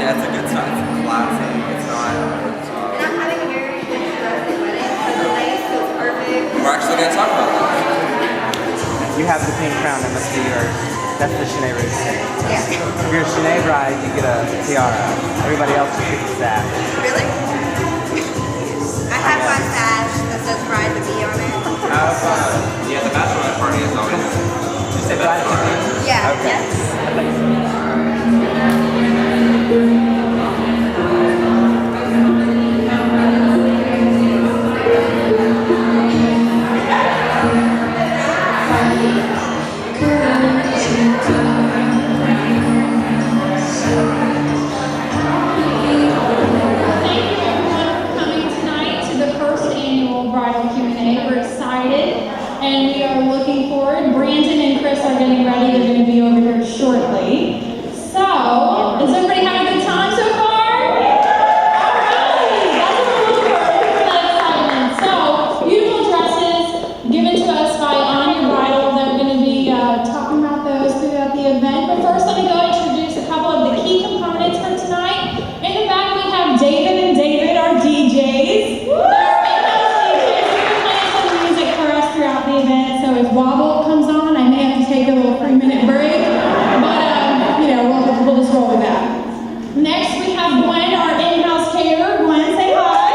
Yeah, it's a good style. It's classy. It's not. And I'm having a very interesting wedding. So the lace feels perfect. We're actually going to talk about that. You have the pink crown, that must be yours. That's the Shanae Rouge thing. Yeah. If you're a Shanae bride, you get a tiara. Everybody else just gets a sash. Really? I have my sash that says bride to be on it. Yeah, the bachelorette party is always. Did you say bachelorette? Yeah. Okay. Yes. Bridal Q&A. We're excited and we are looking forward. Brandon and Chris are getting ready. They're going to be over here shortly. So, is everybody having a good time so far? Alright, that's what we're looking for that excitement. So, beautiful dresses given to us by Anya Bridal. They're going to be talking about those throughout the event. But first, let me go introduce a couple of the key components for tonight. In the back, we have David and David, our DJs. So if Wobble comes on, I may have to take a little 3-minute break, but we'll just roll with that. Next, we have Gwen, our in-house caterer. Gwen, say hi.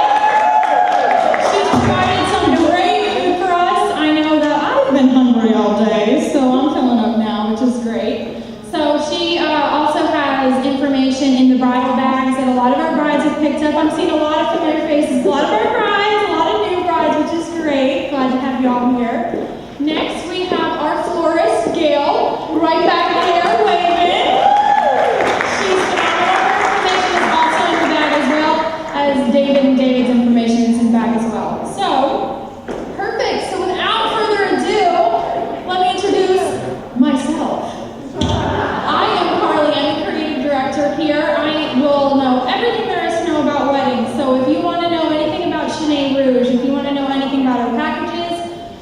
She's provided some great food for us. I know that I've been hungry all day, so I'm filling up now, which is great. So she also has information in the bridal bags that a lot of our brides have picked up. I'm seeing a lot of familiar faces, a lot of our brides, a lot of new brides, which is great. Glad to have you all here. Next, we have our florist, Gail, right back there, waving. She's phenomenal. Her information is also in the bag as well as David and David's information is in the bag as well. So, perfect. So without further ado, let me introduce myself. I am Carly. I'm the creative director here. I will know everything there is to know about weddings. So if you want to know anything about Shanae Rouge, if you want to know anything about our packages,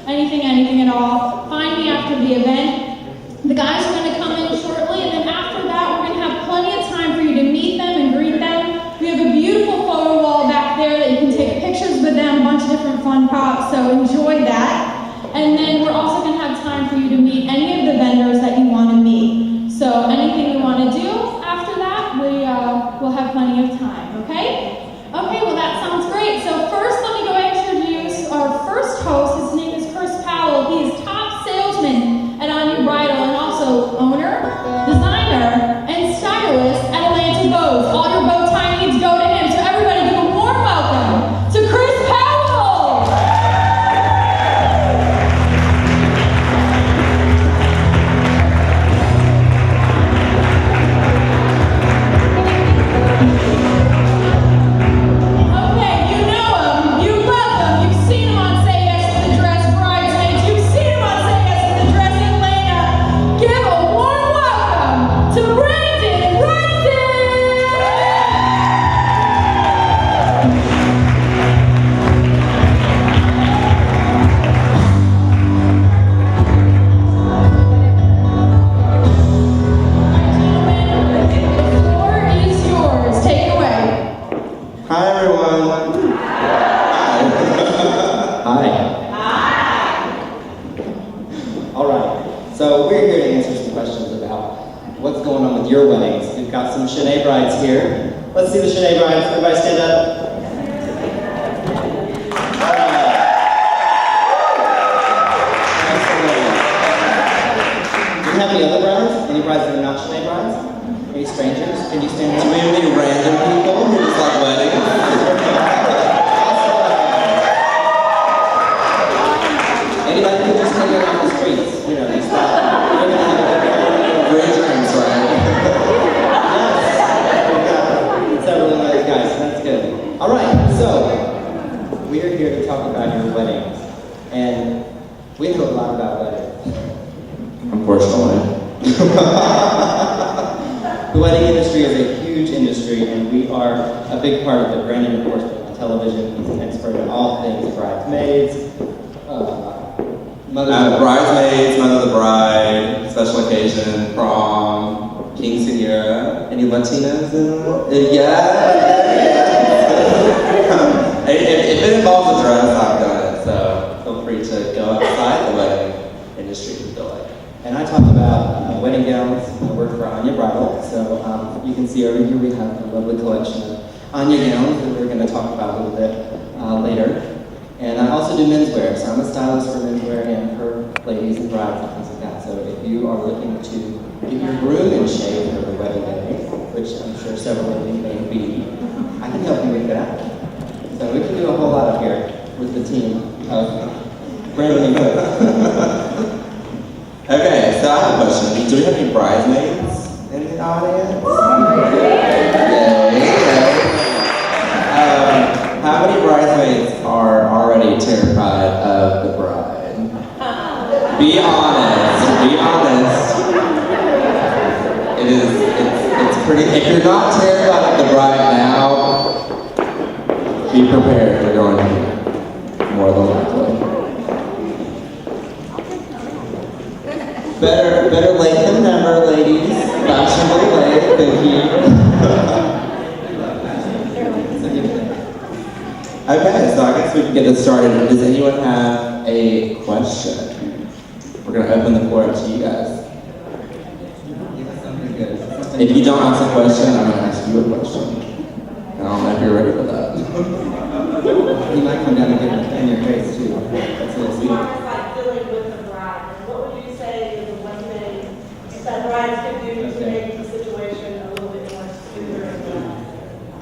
anything at all, find me after the event. The guys are going to come in shortly, and then after that, we're going to have plenty of time for you to meet them and greet them. We have a beautiful photo wall back there that you can take pictures with them, a bunch of different fun props, so enjoy that. And then we're also going to have time for you to meet any of the vendors that you want to meet. So anything you want to do after that, we'll have plenty of time, okay? Okay, well that sounds great. So first, let me go ahead and introduce our first host. His name is Powell. He is top salesman at Anya Bridal and also owner, designer, and stylist at Atlanta Bows. All your bow tie needs go to him. So everybody give a warm welcome to Chris Powell. Okay, you know him, you love him, you've seen him on Say Yes to the Dress Bridesmaids, you've seen him on Say Yes to the Dress Atlanta. Give a warm welcome to Bryson. The floor is yours. Take it away. Hi everyone. Hi. All right. So we're here to answer some questions about what's going on with your weddings. We've got some Shanae brides here. Let's see the Shanae brides. Everybody stand up. All right. Do you have any other brides? Any brides that are not Shanae brides? Any strangers? Can you stand up? Do we have any random people who just like weddings? Anybody who just hanging off the streets? You know, these Great times, right? Yes. Several of those guys. That's good. All right. So we are here to talk about your weddings, and we know a lot about weddings. Unfortunately. The wedding industry is a huge industry, and we are a big part of it. Brandon, of course, on television. He's an expert in all things bridesmaids, Bridesmaids, mother of the bride, special occasion, prom, quinceañera. Any Latinas in if it involves a dress, I've done it, so feel free to go outside the wedding industry if you feel like. And I talked about wedding gowns. I work for Anya Bridal, so you can see over here we have a lovely collection of Anya gowns that we're going to talk about a little bit later. And I also do menswear, so I'm a stylist for menswear and for ladies and brides and things like that. So if you are looking to get your groom in shape for the wedding day, which I'm sure several of you may be, I can help you with that. So we can do a whole lot up here with the team of Brandon and Cook. Okay, so I have a question. Do we have any bridesmaids in the audience? Yay. How many bridesmaids are already terrified of the bride? Be honest. Be honest. It's pretty. If you're not terrified of the bride now, be prepared for going to more than likely. Better late than never, ladies. Fashionably late, thank you. Okay, so I guess we can get this started. Does anyone have a question? We're going to open the floor up to you guys. If you don't ask a question, I'm going to ask you a question. And I don't know if you're ready for that. You might come down and get in your face too. That's what it's Like dealing with the bride, what would you say is the one thing that brides can do to make the situation a little bit more smoother and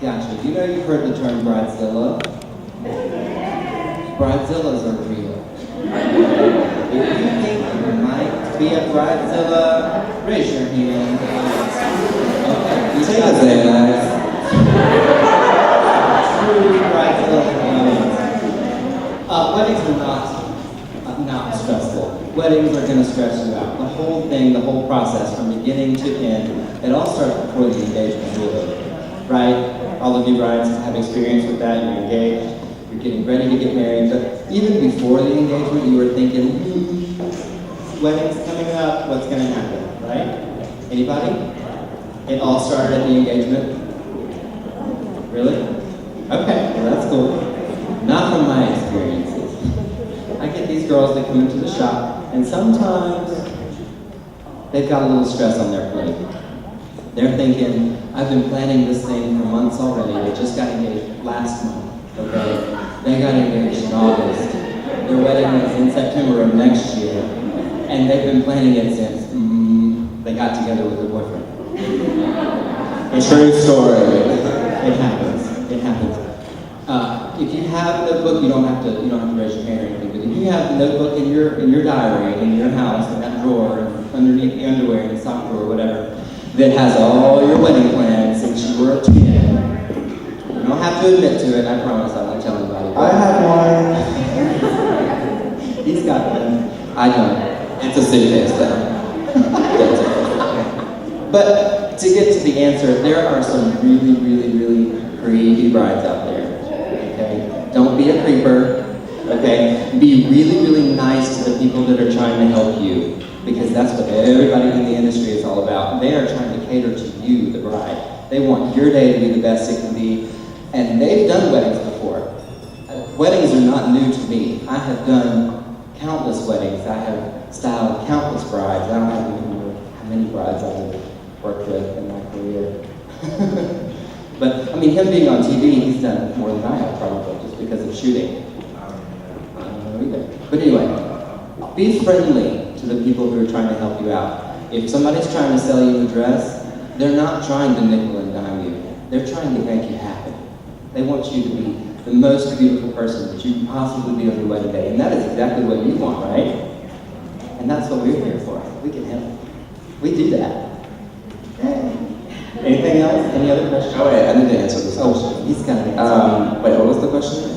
Gotcha. You know you've heard the term bridezilla? Bridezillas are real. If you think you might be a bridezilla, raise your hand. Okay. Take a Xanax. True bridezillas are weddings are not stressful. Weddings are going to stress you out. The whole thing, the whole process, from beginning to end, it all starts before the engagement, really. Right? All of you brides have experience with that. You're engaged. You're getting ready to get married. But even before the engagement, you were thinking, wedding's coming up. What's going to happen? Right? Anybody? It all started at the engagement? Really? Okay, well that's cool. Not from my experiences. I get these girls that come into the shop, and sometimes they've got a little stress on their plate. They're thinking, I've been planning this thing for months already. They just got engaged last month, okay? They got engaged in August. Their wedding is in September of next year, and they've been planning it since they got together with their boyfriend. True story. It happens. It happens. If you have a notebook, you don't have to raise your hand or anything. But if you have the notebook in your diary, in your house, in that drawer, underneath the underwear, in the sock drawer, whatever, that has all your wedding plans since you were a kid. You don't have to admit to it. I promise. I won't tell anybody. I have one. He's got one. I know. It's a suitcase though. But to get to the answer, there are some really, really, really creepy brides out there. Okay? Don't be a creeper. Okay? Be really, really nice to the people that are trying to help you. Because that's what everybody in the industry is all about. They are trying to cater to you, the bride. They want your day to be the best it can be. And they've done weddings before. Weddings are not new to me. I have done countless weddings. I have styled countless brides. I don't have even how many brides I've worked with in my career. But, I mean, him being on TV, he's done more than I have probably, just because of shooting. I don't know either. But anyway, be friendly to the people who are trying to help you out. If somebody's trying to sell you a dress, they're not trying to nickel and dime you. They're trying to make you happy. They want you to be the most beautiful person that you can possibly be on your wedding day. And that is exactly what you want, right? And that's what we're here for. We can help. We do that. Anything else? Any other questions? Oh wait, I need to answer this question. Oh, he's got an answer. Wait, what was the question?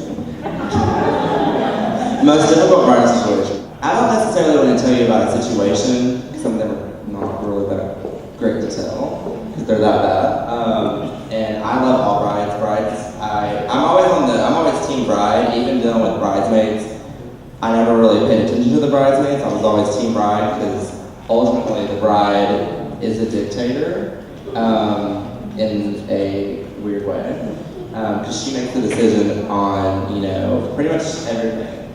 Most difficult bride situation. I don't necessarily want to tell you about a situation, because some of them are not really that great to tell, because they're that bad. And I love all brides. I'm always team bride, even dealing with bridesmaids. I never really paid attention to the bridesmaids. I was always team bride, because ultimately the bride is a dictator in a weird way. Because she makes the decision on, you know, pretty much everything,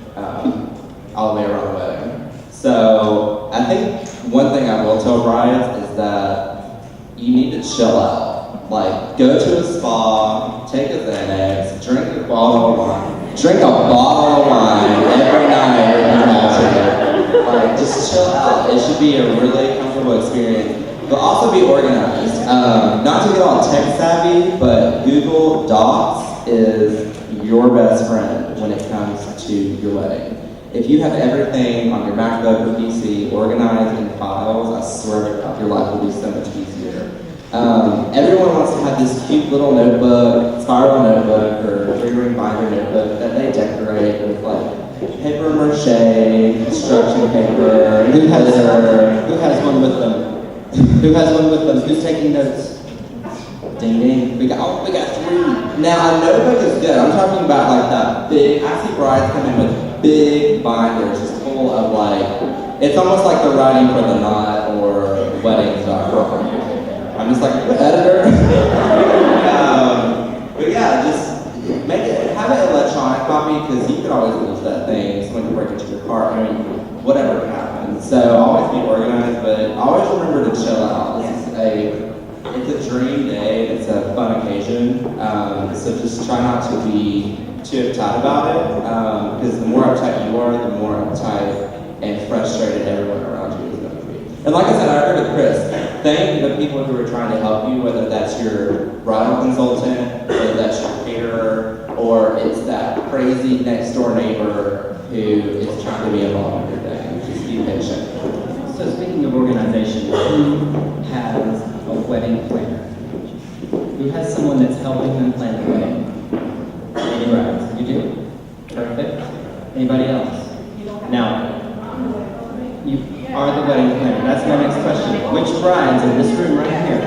all the way around the wedding. So I think one thing I will tell brides is that you need to chill out. Like, go to a spa, take a Xanax, drink a bottle of wine. Drink a bottle of wine every night if you have to. Like, just chill out. It should be a really comfortable experience. But also be organized. Not to get all tech savvy, but Google Docs is your best friend when it comes to your wedding. If you have everything on your MacBook or PC organized in files, I swear to God, your life will be so much easier. Everyone wants to have this cute little notebook, spiral notebook, or 3-ring binder notebook that they decorate with like paper mache, construction paper. Who has one with them? Who has one with them? Who's taking notes? Ding ding. We got 3. Now a notebook is good. I'm talking about like that big. I see brides come in with big binders, just full of like. It's almost like they're writing for the knot or weddings.com. I'm just like editor. But yeah, just have an electronic copy because you could always lose that thing. Someone can break into your car. I mean, whatever can happen. So always be organized, but always remember to chill out. It's a dream day. It's a fun occasion. So just try not to be too uptight about it. Because the more uptight you are, the more uptight and frustrated everyone around you is going to be. And like I said, I agree with Chris. Thank the people who are trying to help you, whether that's your bridal consultant, whether that's your caterer, or it's that crazy next door neighbor who is trying to be involved in your day. Just be patient. So speaking of organization, who has a wedding planner? Who has someone that's helping them plan the wedding? Any brides? You do? Perfect. Anybody else? Now, you are the wedding planner. That's my next question. Which brides in this room right here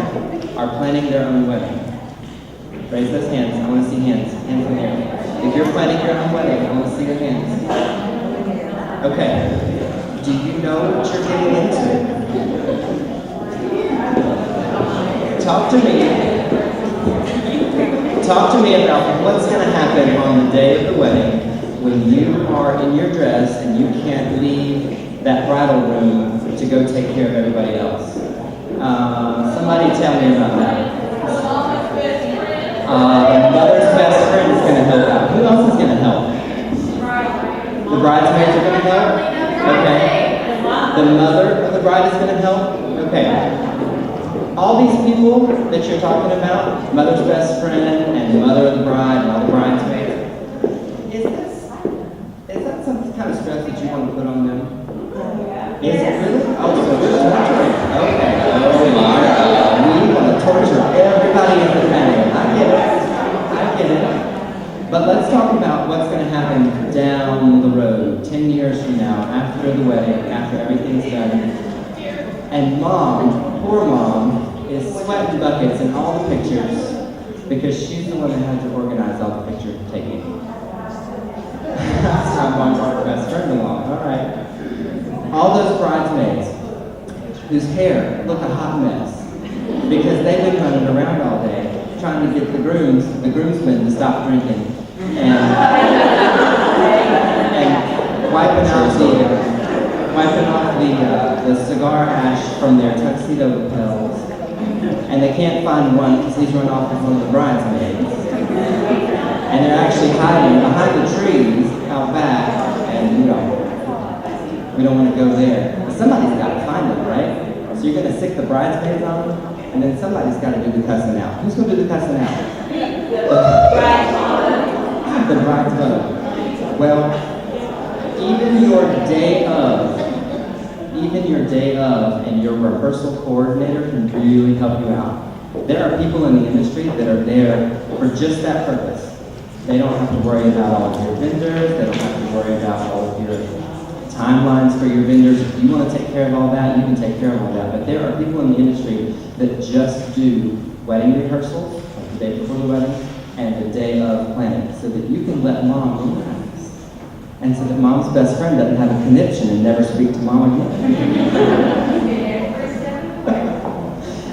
are planning their own wedding? Raise those hands. I want to see hands. Hands in the air. If you're planning your own wedding, I want to see your hands. Okay. Do you know what you're getting into? Talk to me about what's going to happen on the day of the wedding when you are in your dress and you can't leave that bridal room to go take care of everybody else. Somebody tell me about that. The mother's best friend is going to help out. Who else is going to help? The bridesmaids are going to help? Okay. The mother of the bride is going to help? Okay. All these people that you're talking about, mother's best friend and the mother of the bride and all the bridesmaids, is that some kind of stress that you want to put on them? Is it really? Oh, so we're torturing. Okay. Oh my God. We want to torture everybody in the family. I get it. But let's talk about what's going to happen down the road, 10 years from now, after the wedding, after everything's done. And mom, poor mom, is sweating buckets in all the pictures because she's the one that had to organize all the picture taking. That's how mom brought her best friend along. All right. All those bridesmaids whose hair look a hot mess because they've been running around all day trying to get the groomsmen to stop drinking and wiping off the cigar ash from their tuxedo lapels, and they can't find one because he's run off with one of the bridesmaids, and they're actually hiding behind the trees out back, and we don't want to go there. But somebody's got to find them, right? So you're going to sick the bridesmaids on them, and then somebody's got to do the cussing out. Who's going to do the cussing out? The bride's mother. Well, even your day of and your rehearsal coordinator can really help you out. There are people in the industry that are there for just that purpose. They don't have to worry about all of your vendors. They don't have to worry about all of your timelines for your vendors. If you want to take care of all that, you can take care of all that. But there are people in the industry that just do wedding rehearsals, like the day before the wedding, and the day of planning, so that you can let mom relax. And so that mom's best friend doesn't have a conniption and never speak to mom again.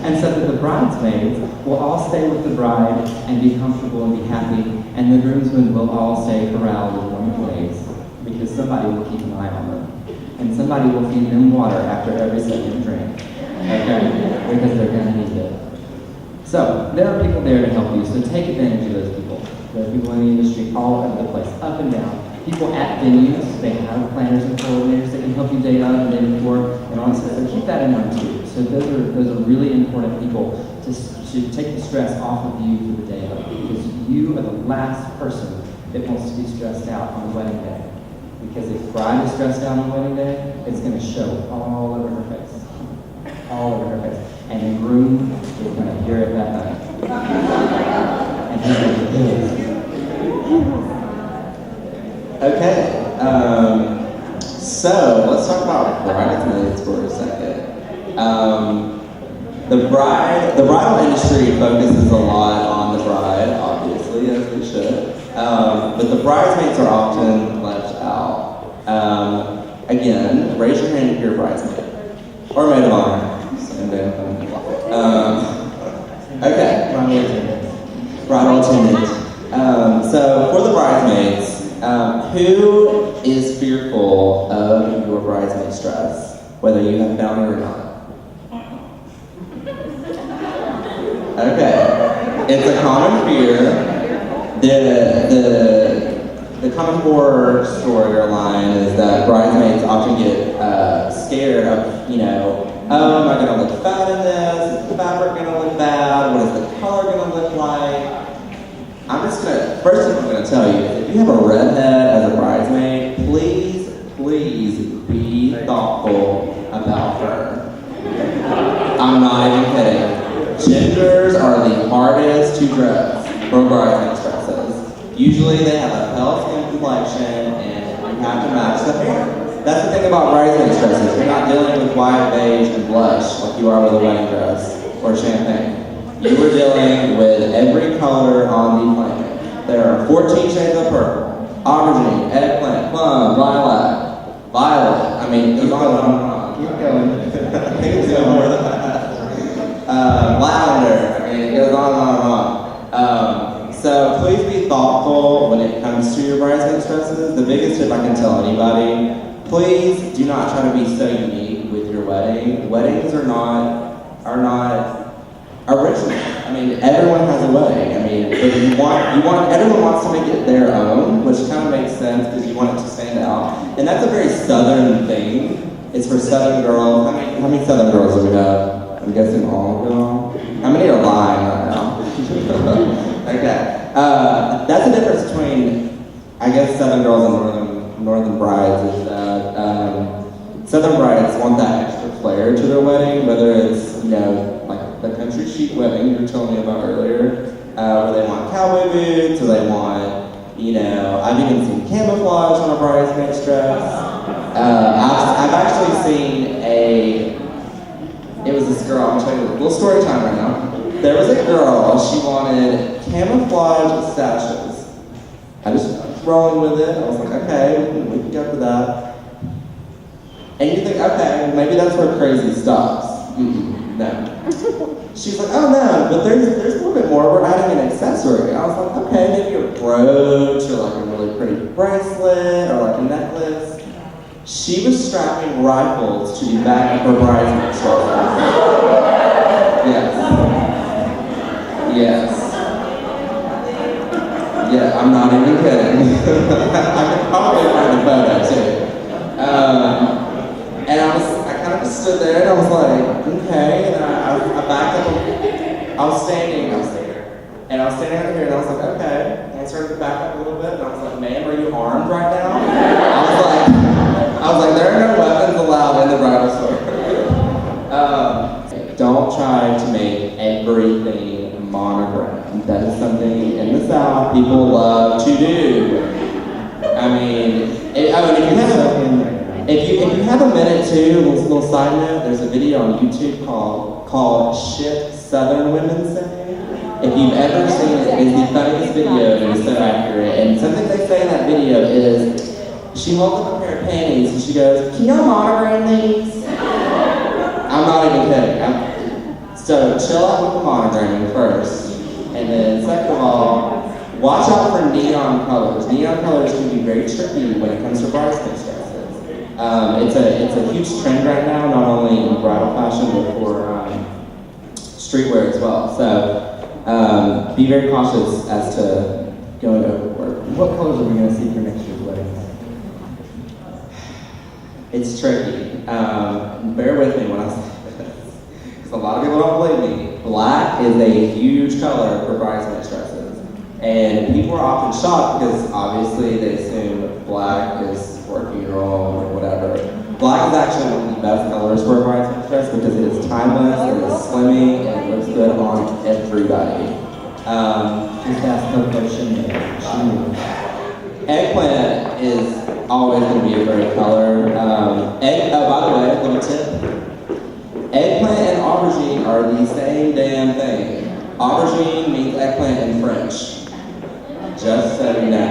And so that the bridesmaids will all stay with the bride and be comfortable and be happy, and the groomsmen will all stay corralled in one place because somebody will keep an eye on them. And somebody will feed them water after every second drink, okay? Because they're gonna need it. So, there are people there to help you, so take advantage of those people. There are people in the industry all over the place, up and down. People at venues, they have planners and coordinators that can help you date up and day before, and all that stuff. So keep that in mind too. So those are really important people to take the stress off of you for the day of, because you are the last person that wants to be stressed out on the wedding day. Because if bride is stressed out on the wedding day, it's going to show all over her face. All over her face. And the groom is going to hear it that night. And he's going to hear it. Okay, so let's talk about bridesmaids for a second. The bridal industry focuses a lot on the bride, obviously, as they should. But the bridesmaids are often left out. Again, raise your hand if you're a bridesmaid. Or maid of honor. Same damn thing. Okay. Bridal attendant. So for the bridesmaids, who is fearful of your bridesmaid stress, whether you have found it or not? Okay, it's a common fear. The common horror story or line is that bridesmaids often get scared of, oh, am I going to look fat in this? Is the fabric going to look bad? What is the color going to look like? First thing I'm going to tell you is if you have a redhead as a bridesmaid, please be thoughtful about her. I'm not even kidding. Gingers are the hardest to dress for bridesmaid dresses. Usually they have a pale skin complexion and you have to match the hair. That's the thing about bridesmaid dresses. You're not dealing with white, beige, and blush like you are with a wedding dress or champagne. You are dealing with every color on the planet. There are 14 shades of purple, aubergine, eggplant, plum, lilac, violet. I mean, there's all on. Keep going. I think it's going more than that. Lavender. I mean, it goes on and on. So please be thoughtful when it comes to your bridesmaid dresses. The biggest tip I can tell anybody: please do not try to be so unique with your wedding. Weddings are not original. I mean, everyone has a wedding. I mean, but everyone wants to make it their own, which kind of makes sense because you want it to stand out. And that's a very Southern thing. It's for Southern girls. How many Southern girls do we have? I'm guessing all of them. How many are lying right now? Okay. That's the difference between, I guess, Southern girls and Northern brides is that Southern brides want that extra flair to their wedding, whether it's, like the country chic wedding you were telling me about earlier, where they want cowboy boots, or they want, I've even seen camouflage on a bridesmaid's dress. I've actually seen it was this girl, I'm telling you a little story time right now. There was a girl, she wanted camouflage sashes. I just was rolling with it. I was like, okay, we can go for that. And you think, okay, maybe that's where crazy stops. No. She's like, oh no, but there's a little bit more. We're adding an accessory. I was like, okay, maybe a brooch or like a really pretty bracelet or like a necklace. She was strapping rifles to the back of her bridesmaid shoulders. Yes. Yeah, I'm not even kidding. I can probably find the photo too. And I kind of just stood there and I was like, okay. And I backed up. I was standing there. And I was standing over here and I was like, okay. And I started to back up a little bit and I was like, ma'am, are you armed right now? I was like, there are no weapons allowed in the bridal store. Don't try to make everything monogram. That is something in the South people love to do. I mean, if you have a minute too, little side note, there's a video on YouTube called Shit Southern Women Say. If you've ever seen it, it's the funniest video and it's so accurate. And something they say in that video is, she holds up a pair of panties and she goes, can y'all monogram these? I'm not even kidding. So chill out with the monogramming first. And then second of all, watch out for neon colors. Neon colors can be very tricky when it comes to bridesmaid dresses. It's a huge trend right now, not only in bridal fashion, but for streetwear as well. So be very cautious as to going overboard. What colors are we going to see for next year's wedding? It's tricky. Bear with me when I say this, because a lot of people don't believe me. Black is a huge color for bridesmaid dresses. And people are often shocked because obviously they assume black is for a funeral or whatever. Black is actually one of the best colors for a bridesmaid dress because it is timeless, it is slimming, and it looks good on everybody. Just ask no question. Eggplant is always going to be a great color. By the way, little tip. Eggplant and aubergine are the same damn thing. Aubergine means eggplant in French. Just so you know.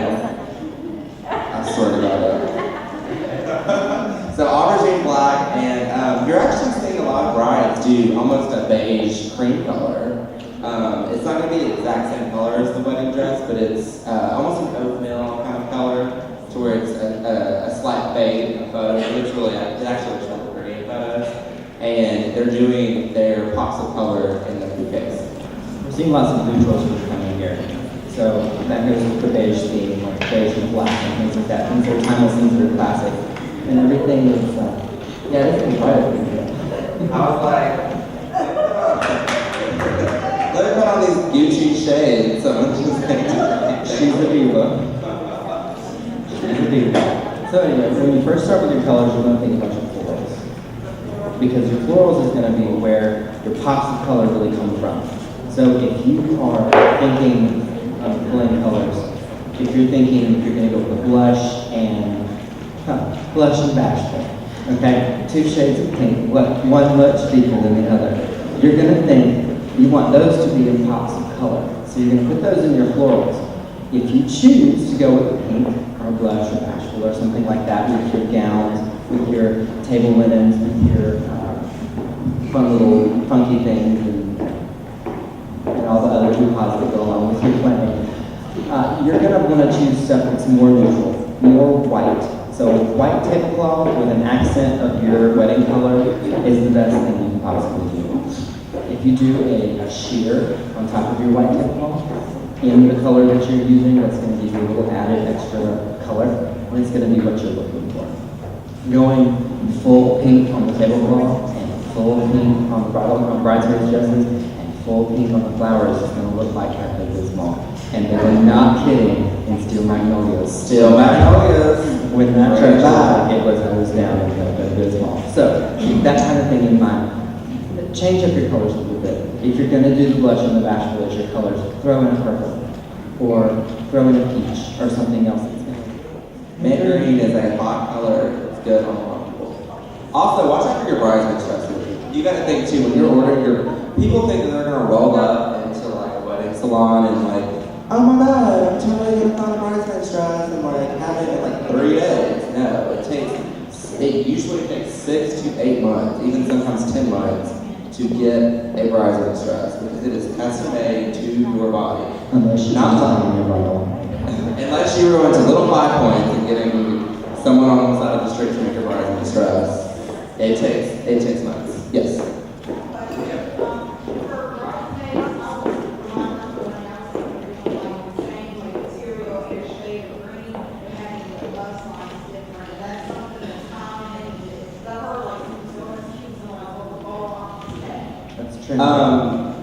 I swear to God. So aubergine black, and you're actually seeing a lot of brides do almost a beige cream color. It's not going to be the exact same color as the wedding dress, but it's almost an oatmeal kind of color, to where it's a slight fade in the photo. It actually looks really pretty in photos. And they're doing their pops of color in the bouquets. We're seeing lots of neutrals coming here. So that goes with the beige theme, like beige and black and things like that. Things that are timeless, things that are classic. And everything is, yeah, this is quite a thing. I was like, let me put on these Gucci shades. Someone just She's a diva. She's a diva. So anyway, when you first start with your colors, you're going to think about your florals. Because your florals is going to be where your pops of color really come from. So if you are thinking of pulling colors, if you're thinking you're going to go with blush and bashful, okay? 2 shades of pink, one much deeper than the other. You're going to think you want those to be in pops of color. So you're going to put those in your florals. If you choose to go with pink or blush or bashful or something like that with your gowns, with your table linens, with your fun little funky things and all the other hoo-has that go along with your planning, you're going to want to choose stuff that's more neutral, more white. So white tablecloth with an accent of your wedding color is the best thing you can possibly do. If you do a sheer on top of your white tablecloth, in the color that you're using, that's going to give you a little added extra color, and it's going to be what you're looking for. Going full pink on the tablecloth, and full pink on the bridesmaids' dresses, and full pink on the flowers is going to look like Pepto Bismol. And they were not kidding in Steel Magnolias. Steel Magnolias. When that dress died, it was nose down in Pepto Bismol. So keep that kind of thing in mind. Change up your colors a little bit. If you're going to do the blush and the bashful as your colors, throw in a purple, or throw in a peach, or something else that's going to. Mint green is a hot color. It's good on a lot of people. Also, watch out for your bridesmaid dresses. You got to think too when you're ordering your. People think that they're going to roll up into like a wedding salon and like, oh my God, I'm totally going to find a bridesmaid dress and like have it in like 3 days. No, it usually takes 6 to 8 months, even sometimes 10 months, to get a bridesmaid dress because it is custom made to your body. Unless you're not your bridal. Unless you were into little 5 points and getting someone on the side of the street to make your bridesmaid dress, it takes months. Yes.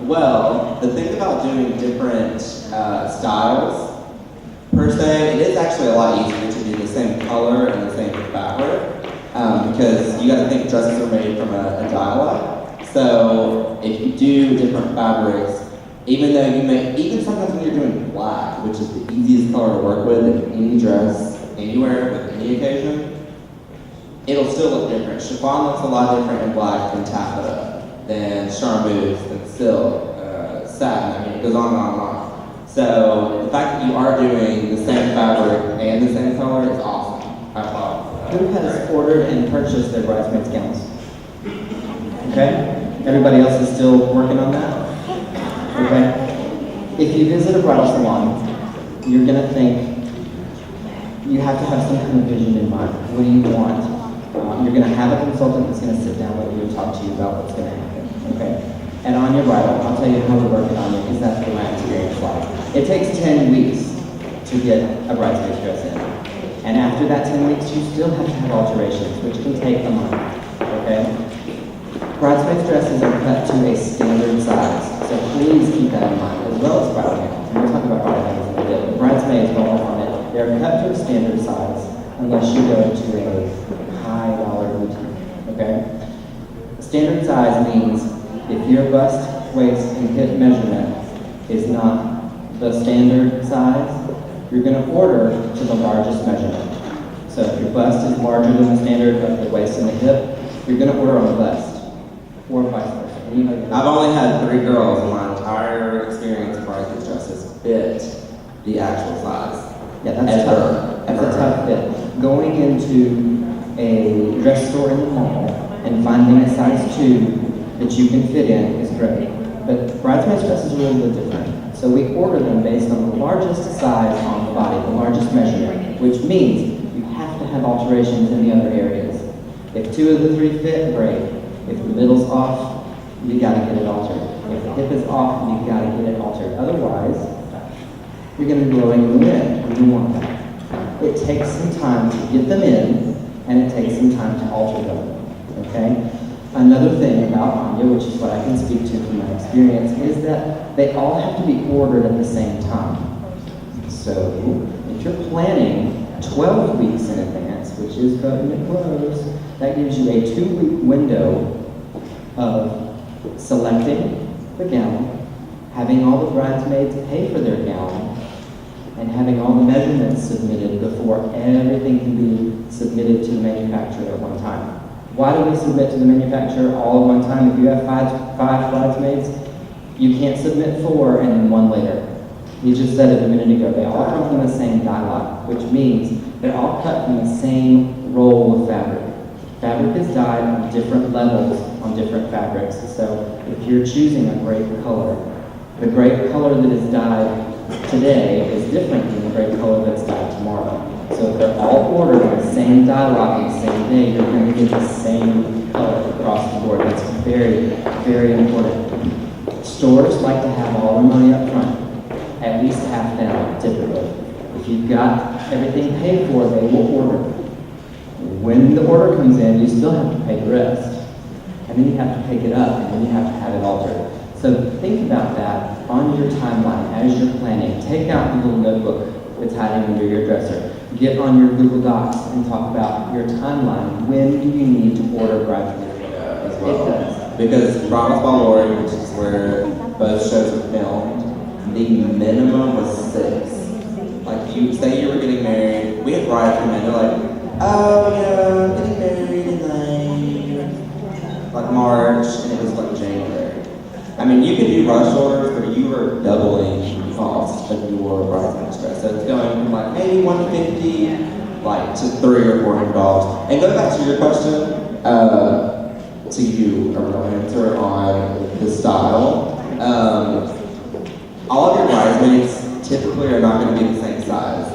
Well, the thing about doing different styles, per se, it is actually a lot easier to do the same color and the same fabric, because you got to think dresses are made from a dye-alike. So if you do different fabrics, even though even sometimes when you're doing black, which is the easiest color to work with in any dress, anywhere, with any occasion, it'll still look different. Chiffon looks a lot different in black than taffeta, than charmeuse, than silk, satin. I mean, it goes on and on and on. So the fact that you are doing the same fabric and the same color is awesome. I thought. Who has ordered and purchased their bridesmaids' gowns? Okay? Everybody else is still working on that? Okay. If you visit a bridal salon, you're gonna think, you have to have some kind of vision in mind. What do you want? You're gonna have a consultant that's gonna sit down with you and talk to you about what's gonna happen, okay? And Anya Bridal, I'll tell you how we work at Anya, because that's what my experience like. It takes 10 weeks to get a bridesmaid's dress in. And after that 10 weeks, you still have to have alterations, which can take a month, okay? Bridesmaid's dresses are cut to a standard size, so please keep that in mind, as well as bridal gowns. And we'll talk about bridal gowns in a bit, but bridesmaids don't work on it. They're cut to a standard size, unless you go to a high dollar boutique, okay? Standard size means if your bust, waist, and hip measurement is not the standard size, you're going to order to the largest measurement. So if your bust is larger than the standard of the waist and the hip, you're going to order on the bust, or vice versa. And you know, I've only had 3 girls in my entire experience of bridesmaid dresses fit the actual size. yeah, that's tough. That's a tough fit. Going into a dress store in the mall and finding a size 2 that you can fit in is great. But bridesmaid dresses are a little bit different. So we order them based on the largest size on the body, the largest measurement, which means you have to have alterations in the other areas. If 2 of the 3 fit, great. If the middle's off, you gotta get it altered. If the hip is off, you gotta get it altered. Otherwise, you're gonna be blowing in the wind. We don't want that. It takes some time to get them in, and it takes some time to alter them, okay? Another thing about Anya, which is what I can speak to from my experience, is that they all have to be ordered at the same time. So, if you're planning 12 weeks in advance, which is cutting it close, that gives you a 2-week window of selecting the gown, having all the bridesmaids pay for their gown, and having all the measurements submitted before everything can be submitted to the manufacturer at one time. Why do we submit to the manufacturer all at one time? If you have five bridesmaids, you can't submit 4 and then 1 later. You just said it a minute ago. They all come from the same dye lot, which means they're all cut from the same roll of fabric. Fabric is dyed on different levels on different fabrics. So if you're choosing a grape color, the grape color that is dyed today is different than the grape color that's dyed tomorrow. So if they're all ordered on the same dye lot on the same day, you're going to get the same color across the board. That's very, very important. Stores like to have all the money up front, at least half down, typically. If you've got everything paid for, they will order. When the order comes in, you still have to pay the rest. And then you have to pick it up, and then you have to have it altered. So think about that on your timeline as you're planning. Take out the little notebook that's hiding under your dresser. Get on your Google Docs and talk about your timeline. When do you need to order bridesmaids? As well. It does. Because Bridal by Lori, which is where both shows are filmed, the minimum was 6. Like, you say you were getting married, we had brides come in, they're like, oh, yeah, I'm getting married in like March, and it was like January. I mean, you can do rush orders, but you are doubling the cost of your bridesmaid's dress. So it's going from like maybe $150 like to $300 or $400. And going back to your question, to you a real answer on the style. All of your bridesmaids typically are not going to be the same size.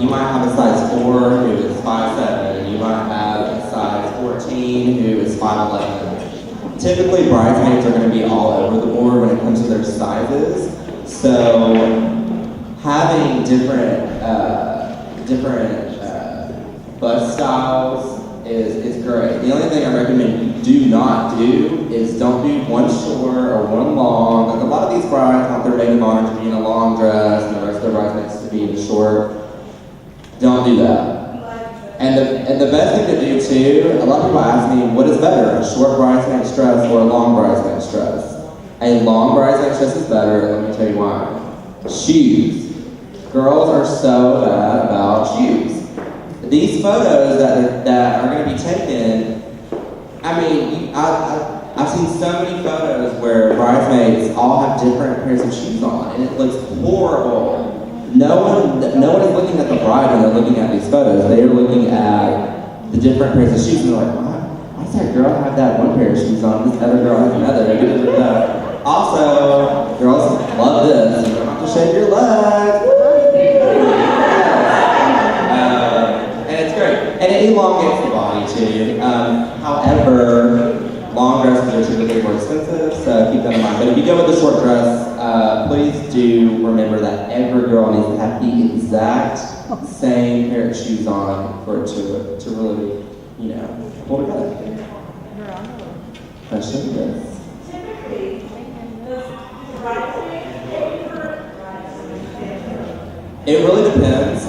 You might have a size 4 who is 5'7", you might have a size 14 who is 5'11". Typically, bridesmaids are going to be all over the board when it comes to their sizes. So, having different bust styles is great. The only thing I recommend you do not do is don't do one short or one long. Like a lot of these brides want their maid of honor to be in a long dress and the rest of their bridesmaids to be in short. Don't do that. And the best thing to do too, a lot of people ask me, what is better, a short bridesmaid's dress or a long bridesmaid's dress? A long bridesmaid's dress is better, and let me tell you why. Shoes. Girls are so bad about shoes. These photos that are going to be taken, I mean, I've seen so many photos where bridesmaids all have different pairs of shoes on, and it looks horrible. No one is looking at the bride when they're looking at these photos. They are looking at the different pairs of shoes, and they're like, why does that girl have that one pair of shoes on? This other girl has another. Also, girls love this. You don't have to shave your legs. And it's great. And it elongates the body too. However, long dresses are typically more expensive, so keep that in mind. But if you go with a short dress, please do remember that every girl needs to have the exact same pair of shoes on for it to really, hold together. Question? Yes. Typically, does bridesmaids pay for bridesmaids? It really depends.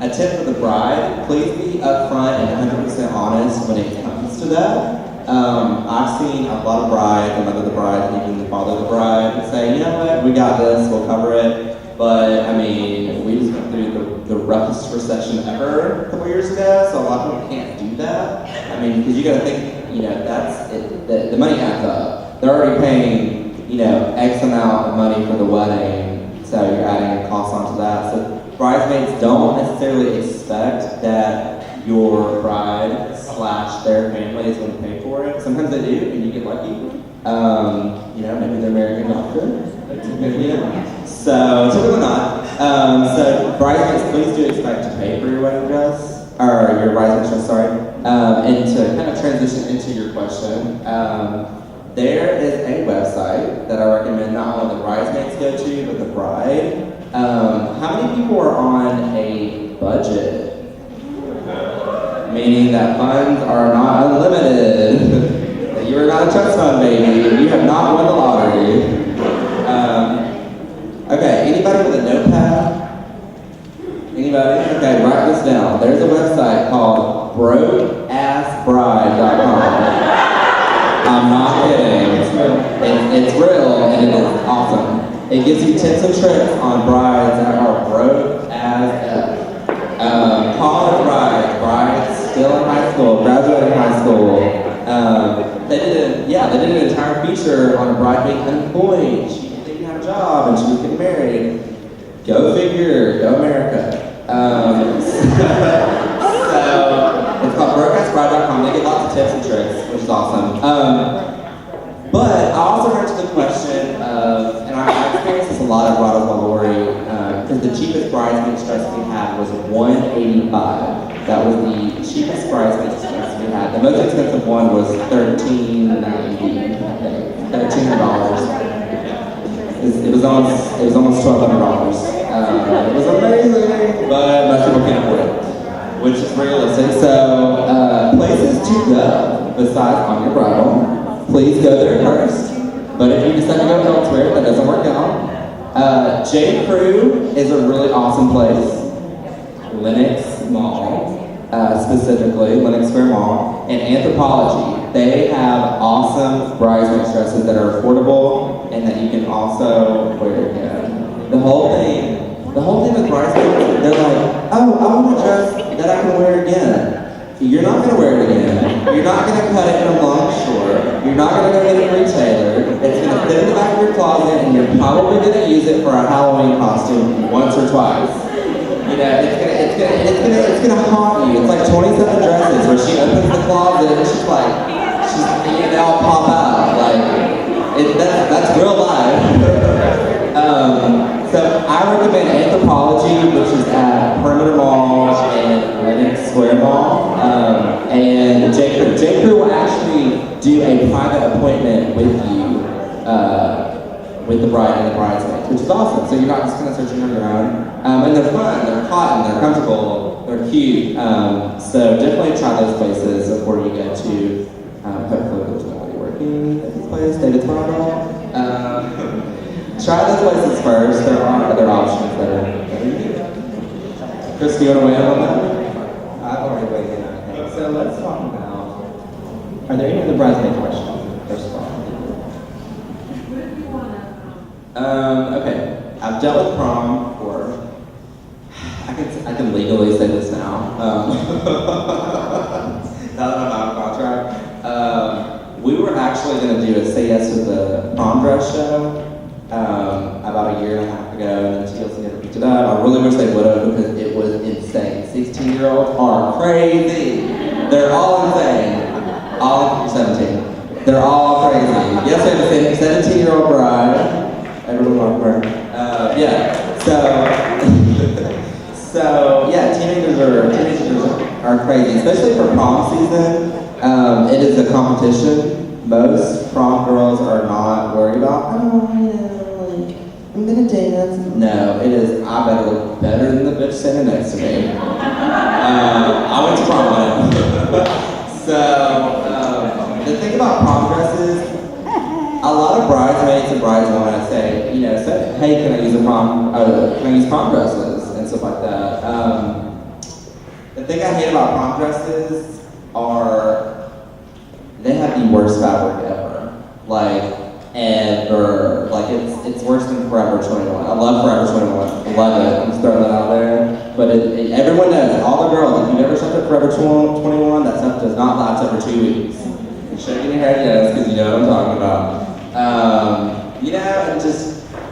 A tip for the bride, please be upfront and 100% honest when it comes to that. I've seen a lot of brides, the mother of the bride, and even the father of the bride say, you know what, we got this, we'll cover it. But, I mean, we just went through the roughest recession ever a couple years ago, so a lot of people can't do that. I mean, because you got to think, that's it, the money adds up. They're already paying, X amount of money for the wedding, so you're adding a cost onto that. So bridesmaids don't necessarily expect that your bride / their family is going to pay for it. Sometimes they do, and you get lucky. Maybe they're marrying a doctor. So typically not. So bridesmaids, please do expect to pay for your wedding dress, or your bridesmaid dress, sorry. And to kind of transition into your question, there is a website that I recommend not only the bridesmaids go to, but the bride. How many people are on a budget? Meaning that funds are not unlimited. That you are not a trust fund, baby. You have not won the lottery. Okay, anybody with a notepad? Anybody? Okay, write this down. There's a website called brokeassbride.com. I'm not kidding. It's real and it is awesome. It gives you tips and tricks on brides that are broke as F. College brides still in high school, graduating high school. They did an entire feature on a bride being unemployed. She didn't have a job and she was getting married. Go figure, go America. So it's called brokeassbride.com. They get lots of tips and tricks, which is awesome. But I also heard to the question of, and I experienced this a lot at Bridal Glory, because the cheapest bridesmaid dress we had was $185. That was the cheapest bridesmaid dress we had. The most expensive one was $1,390. $1,300. It was almost $1,200. It was amazing, but most people can't afford it, which is realistic. So places to go besides Anya Bridal. Please go there first. But if you decide to go elsewhere, that doesn't work out. J. Crew is a really awesome place. Lenox Mall, specifically, Lenox Square Mall, and Anthropology. They have awesome bridesmaid dresses that are affordable and that you can also wear again. The whole thing with bridesmaids, they're like, oh, I want a dress that I can wear again. You're not going to wear it again. You're not going to cut it in a long short. You're not going to go get a retailer. It's going to fit in the back of your closet, and you're probably going to use it for a Halloween costume once or twice. It's gonna haunt you. It's like 27 dresses where she opens the closet and they all pop out. That's real life. So I recommend Anthropology, which is at Perimeter Mall and Lenox Square Mall, and J. Crew. J. Crew will actually do a private appointment with you, with the bride and the bridesmaids, which is awesome. So you're not just kind of searching on your own. And they're fun, they're cotton, they're comfortable, they're cute. So definitely try those places before you go to, hopefully there's nobody working at this place, David's Bridal. Try those places first. There are other options that are unique. Chris, do you want to weigh in on that? I've already weighed in, I think. So let's talk about, are there any other bridesmaid questions, first of all? Okay, I've dealt with prom before. I can legally say this now. Now that I'm out of contract. We were actually going to do a Say Yes to the Prom Dress show about a year and a half ago, and then TLC never picked it up. I really wish they would have because it was insane. 16-year-olds are crazy. They're all insane. They're all crazy. Yes, we have a 17-year-old bride. Everyone love her. Yeah. So yeah, teenagers are crazy, especially for prom season. It is a competition. Most prom girls are not worried about, like, I'm gonna dance. No, it is, I better look better than the bitch standing next to me. I went to prom. So, the thing about prom dresses, a lot of bridesmaids and brides want to say, hey, can I use prom dresses and stuff like that. The thing I hate about prom dresses are, they have the worst fabric ever. Like, ever. Like, it's worse than Forever 21. I love Forever 21. Love it. I'm just throwing that out there. But everyone knows, all the girls, if you've ever shopped at Forever 21, that stuff does not last over 2 weeks. You're shaking your head yes, because you know what I'm talking about.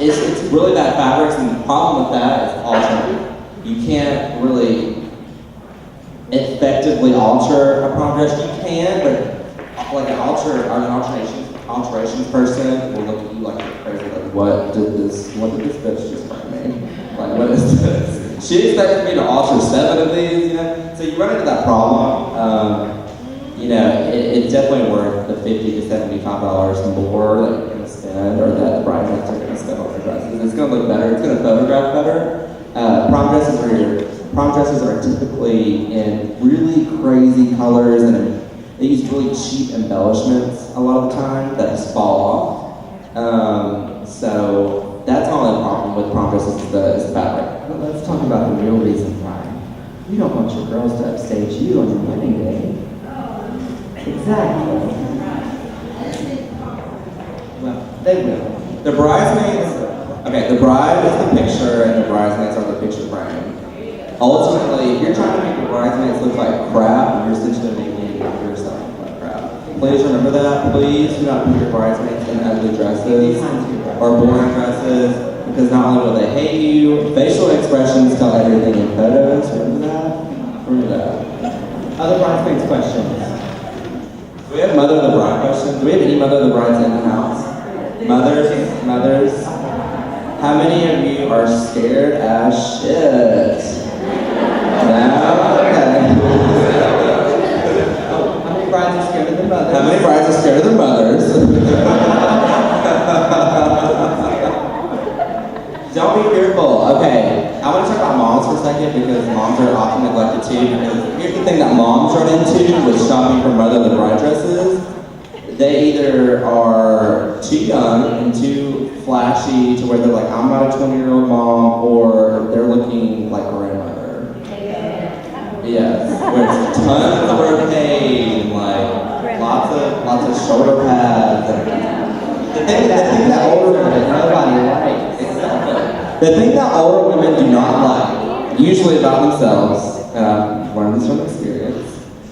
It's really bad fabrics, and the problem with that is altering. You can't really effectively alter a prom dress. You can, but like an alterations person will look at you like you're crazy. Like, what did this bitch just bring me? Like, what is this? She expected me to alter 7 of these, So you run into that problem. It's definitely worth the $50 to $75 more that you're going to spend, or that the bridesmaids are going to spend on their dresses. It's going to look better. It's going to photograph better. Prom dresses are typically in really crazy colors, and they use really cheap embellishments a lot of the time that just fall off. So that's the only problem with prom dresses is the fabric. But let's talk about the real reason why. You don't want your girls to upstage you on your wedding day. Exactly. Well, they will. The bridesmaids, the bride is the picture and the bridesmaids are the picture frame. Ultimately, if you're trying to make the bridesmaids look like crap, you're essentially making yourself look like crap. Please remember that. Please do not put your bridesmaids in ugly dresses or boring dresses, because not only will they hate you, facial expressions tell everything in photos. Remember that? Remember that. Other bridesmaids questions? Do we have Mother of the Bride questions? Do we have any Mother of the Brides in the house? Mothers? How many of you are scared as shit? No? Okay. How many brides are scared of their mothers? How many brides are scared of their mothers? Don't be fearful. Okay, I want to talk about moms for a second, because moms are often neglected too. Here's the thing that moms run into with shopping for Mother of the Bride dresses. They either are too young and too flashy to where they're like, I'm not a 20-year-old mom, or they're looking like a grandmother. Yes, where it's tons of brocade and like lots of shoulder pads. The thing that older women nobody likes. Exactly. The thing that older women do not like, usually about themselves, and I've learned this from experience,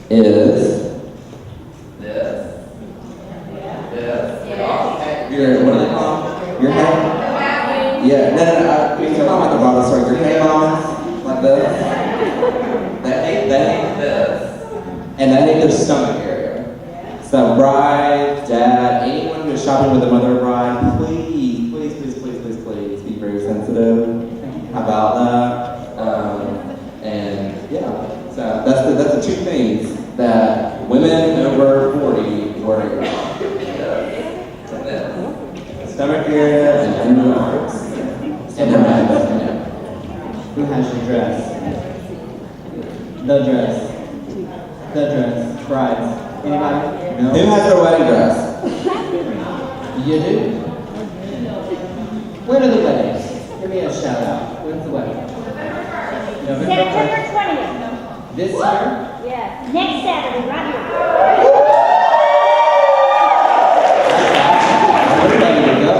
is what do they call your head? Yeah, no. We talk about the bottom story. Your head moms, like this. They hate this. And they hate their stomach area. So bride, dad, anyone who's shopping with a mother or bride, please be very sensitive about that. And yeah, so that's the 2 things that women over 40 worry about. Stomach area and under the arms. And the back. Who has your dress? The dress. Brides. Anybody? No? Who has their wedding dress? You do? When are the weddings? Give me a shout out. When's the wedding? November September 20th. This year? Yes. Next Saturday, right here. We're ready to go.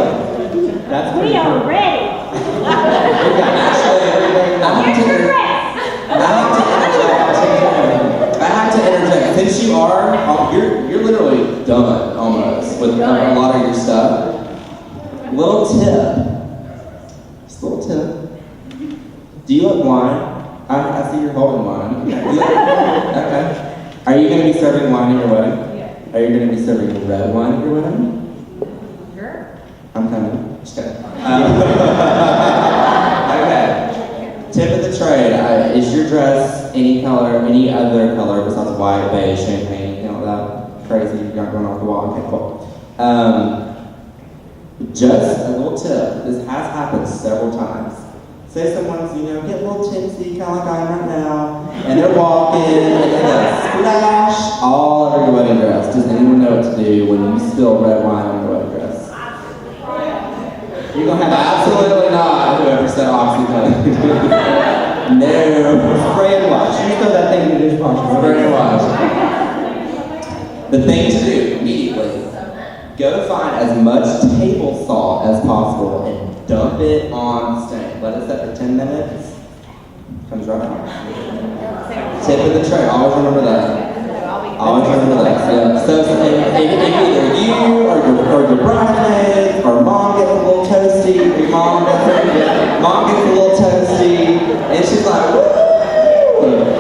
That's We pretty are cool. ready. We've got actually everything. Here's your dress. I have to interject. Since you are, you're literally done almost with a lot of your stuff. Little tip. Just a little tip. Do you like wine? I see you're holding wine. Okay. Are you going to be serving wine in your wedding? Are you going to be serving red wine at your wedding? Sure. I'm coming. Just kidding. Okay. Tip of the trade. Is your dress any color, any other color besides white, beige, champagne, anything like that? Crazy, you're not going off the wall. Okay, cool. Just a little tip. This has happened several times. Say someone's, get a little tipsy, kind of like I am right now, and they're walking, and they go splash all over your wedding dress. Does anyone know what to do when you spill red wine on your wedding dress? You're gonna have absolutely not. Whoever said oxycontin. No. Spray and wash. You throw that thing in the dishwasher. Spray and wash. The thing to do immediately. Go find as much table salt as possible and dump it on the stain. Let it set for 10 minutes. Comes right out. Tip of the tray. Always remember that. Always remember that. Yeah. So if either you or your bridesmaids or mom gets a little toasty, your mom gets a little toasty, and she's like, woo!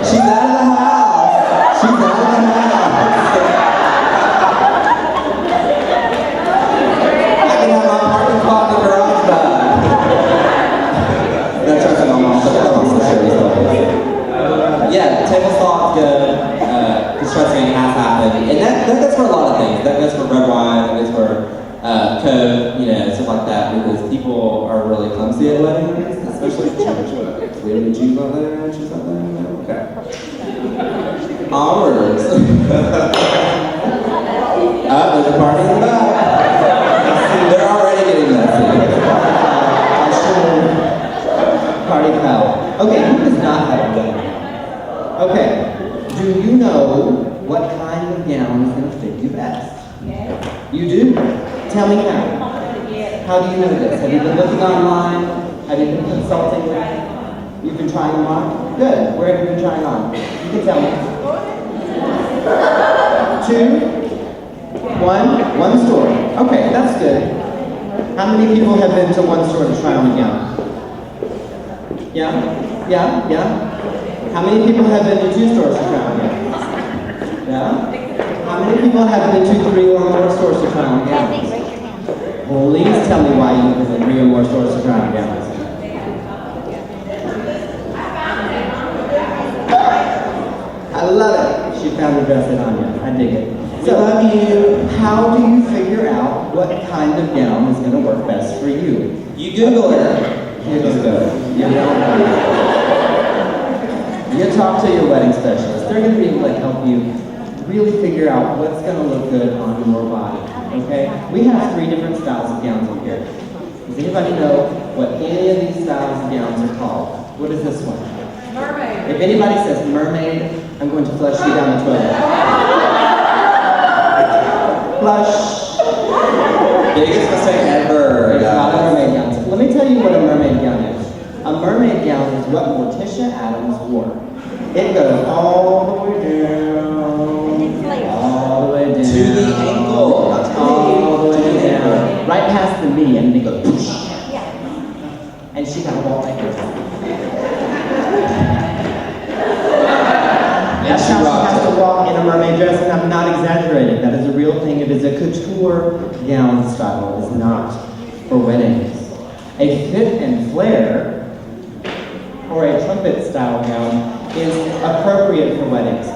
She's out of the house. She's out of the house. Yeah, table salt's good. Because trust me, it has happened. And that goes for a lot of things. That goes for red wine, that goes for Coke, stuff like that. Because people are really clumsy at weddings, especially church weddings. We have any Jews out there or something? No? Okay. Onwards. There's a party in the back. They're already getting messy. Party foul. Okay, who does not have a wedding? Okay, do you know what kind of gown is going to fit you best? Yeah. You do? Tell me how. How do you know this? Have you been looking online? Have you been consulting with? You've been trying them on? Good. Where have you been trying on? You can tell me. 2? 1? One store. Okay, that's good. How many people have been to one store to try on a gown? Yeah? How many people have been to 2 stores to try on gowns? Yeah? How many people have been to 3 or more stores to try on gowns? Please tell me why you've been to 3 or more stores to try on gowns. I love it. She found the dress at Anya. I dig it. So, how do you figure out what kind of gown is going to work best for you? You Google it. You don't know. You don't know. You talk to your wedding specialist. They're going to be able to help you really figure out what's going to look good on your body. Okay? We have 3 different styles of gowns up here. Does anybody know what any of these styles of gowns are called? What is this one? Mermaid. If anybody says mermaid, I'm going to flush you down the toilet. Flush. Biggest mistake ever. It's not a mermaid gown. Let me tell you what a mermaid gown is. A mermaid gown is what Morticia Adams wore. It goes all the way down, all the way down, To the ankle. all the way down, right past the knee, and they go poosh. And she got a wall like this. That's how she has to walk in a mermaid dress, and I'm not exaggerating. That is a real thing. It is a couture gown style. It is not for weddings. A fit and flare, or a trumpet style gown, is appropriate for weddings.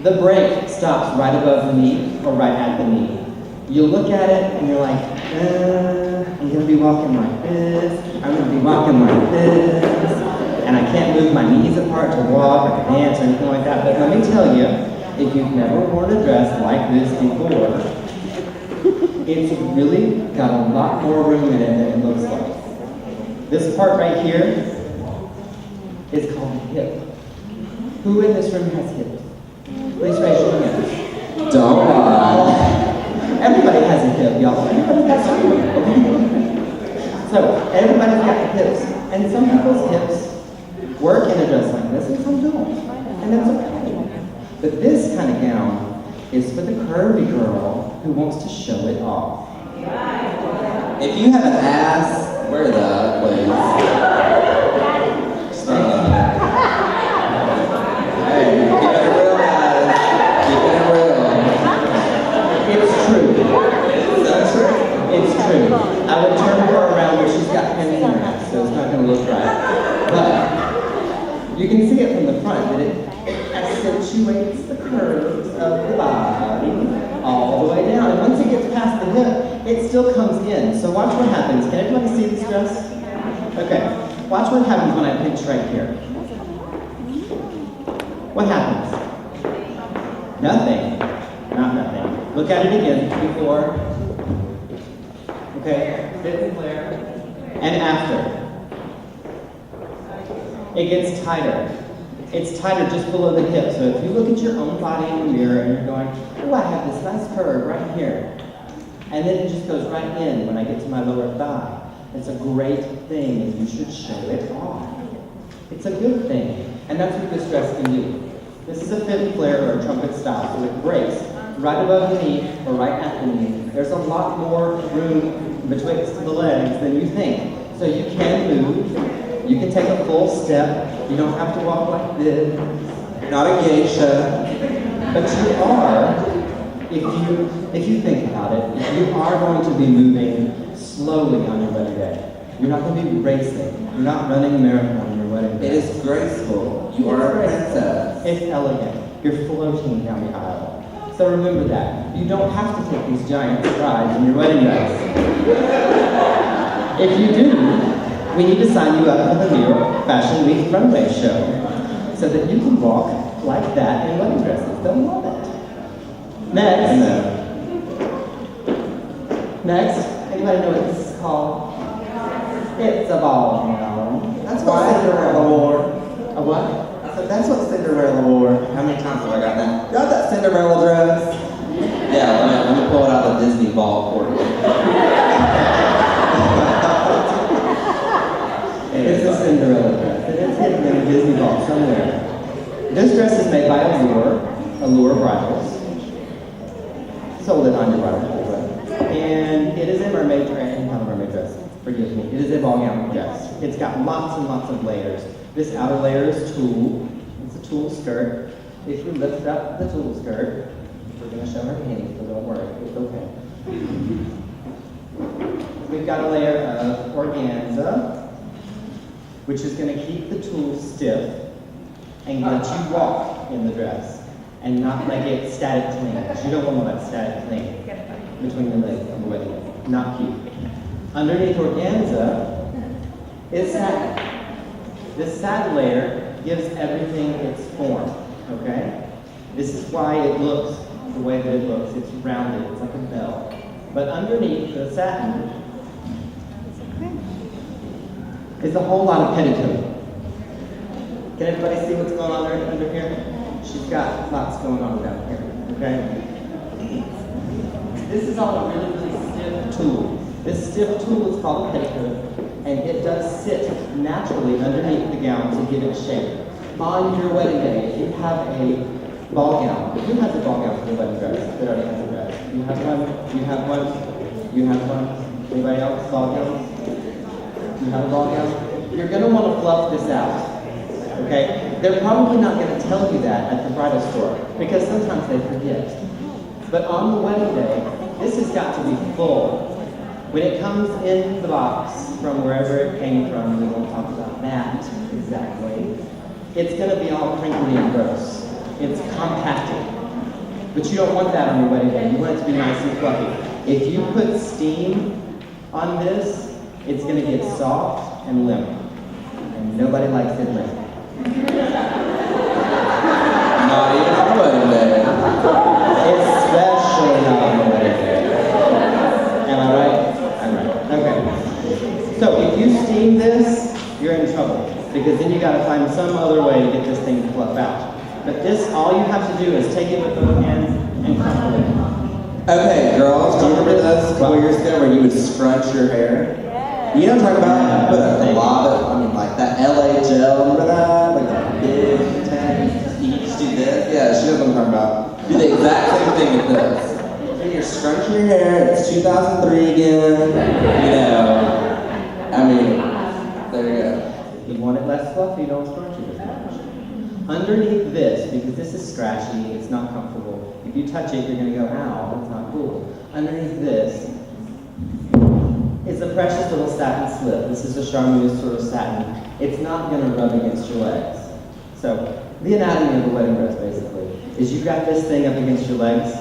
The break stops right above the knee or right at the knee. You look at it and you're like, I'm going to be walking like this, I'm going to be walking like this, and I can't move my knees apart to walk or to dance or anything like that. But let me tell you, if you've never worn a dress like this before, it's really got a lot more room in it than it looks like. This part right here is called a hip. Who in this room has hips? Please raise your hand. Don't lie. Everybody has a hip, y'all. Everybody has a hip. So, everybody's got hips. And some people's hips work in a dress like this, and some don't. And that's okay. But this kind of gown is for the curvy girl who wants to show it off. If you have an ass, wear that, please. Stand up. Hey, keep it real, guys. Keep it real. You can see it from the front, that it accentuates the curves of the body all the way down. And once it gets past the hip, it still comes in. So watch what happens. Can everybody see this dress? Okay. Watch what happens when I pinch right here. What happens? Nothing. Not nothing. Look at it again. Before. Okay. Fit and flare. And after. It gets tighter. It's tighter just below the hip. So if you look at your own body in the mirror and you're going, oh, I have this nice curve right here. And then it just goes right in when I get to my lower thigh. It's a great thing and you should show it off. It's a good thing. And that's what this dress can do. This is a fit and flare or a trumpet style. So it breaks right above the knee or right at the knee. There's a lot more room betwixt the legs than you think. So you can move. You can take a full step. You don't have to walk like this. You're not a geisha. But you are, if you think about it, you are going to be moving slowly on your wedding day. You're not going to be racing. You're not running a marathon on your wedding day. It is graceful. You are a princess. It's elegant. You're floating down the aisle. So remember that. You don't have to take these giant strides in your wedding dress. If you do, we need to sign you up for the New York Fashion Week runway show so that you can walk like that in wedding dresses. They'll love it. Next, anybody know what this is called? It's a ball gown. That's what Cinderella wore. A what? So that's what Cinderella wore. How many times have I got that? Got that Cinderella dress? Yeah, let me pull it out of the Disney ball for you. It's a Cinderella dress. It is hidden in a Disney ball somewhere. This dress is made by Allure Bridals. Sold at Anya Bridal. And it is a mermaid dress, not a mermaid dress, forgive me. It is a ball gown dress. It's got lots and lots of layers. This outer layer is tulle. It's a tulle skirt. If you lift up the tulle skirt, we're going to show her panties, so don't worry, it's okay. We've got a layer of organza, which is going to keep the tulle stiff and let you walk in the dress and not like it static cling. You don't want all that static cling between the legs on the wedding day. Not cute. Underneath organza is satin. This satin layer gives everything its form, okay? This is why it looks the way that it looks. It's rounded, it's like a bell. But underneath the satin is a whole lot of petticoat. Can everybody see what's going on there under here? She's got lots going on down here, okay? This is all a really, really stiff tulle. This stiff tulle is called a petticoat, and it does sit naturally underneath the gown to give it shape. On your wedding day, if you have a ball gown, who has a ball gown for your wedding dress? That already has a dress. You have one? You have one? You have one? Anybody else? Ball gowns? You have a ball gown? You're going to want to fluff this out, okay? They're probably not going to tell you that at the bridal store because sometimes they forget. But on the wedding day, this has got to be full. When it comes in the box from wherever it came from, we won't talk about that exactly, it's going to be all crinkly and gross. It's compacted. But you don't want that on your wedding day. You want it to be nice and fluffy. If you put steam on this, it's going to get soft and limp. And nobody likes it limp. Not even on the wedding day. Especially not on the wedding day. Am I right? I'm right. Okay. So if you steam this, you're in trouble. Because then you got to find some other way to get this thing to fluff out. But this, all you have to do is take it with both hands and crumple it. Okay, girls, do you remember this couple years ago where you would scrunch your hair? You know what I'm talking about? Put a lot of, like that LA gel, remember that? Like a big tank. You just do this? Yeah, she knows what I'm talking about. Do the exact same thing with this. And you're scrunching your hair, it's 2003 again. You know, I mean, there you go. If you want it less fluffy, don't scrunch it as much. Underneath this, because this is scratchy, it's not comfortable. If you touch it, you're going to go, ow, that's not cool. Underneath this is a precious little satin slip. This is a charmeuse sort of satin. It's not going to rub against your legs. So, the anatomy of a wedding dress, basically, is you've got this thing up against your legs,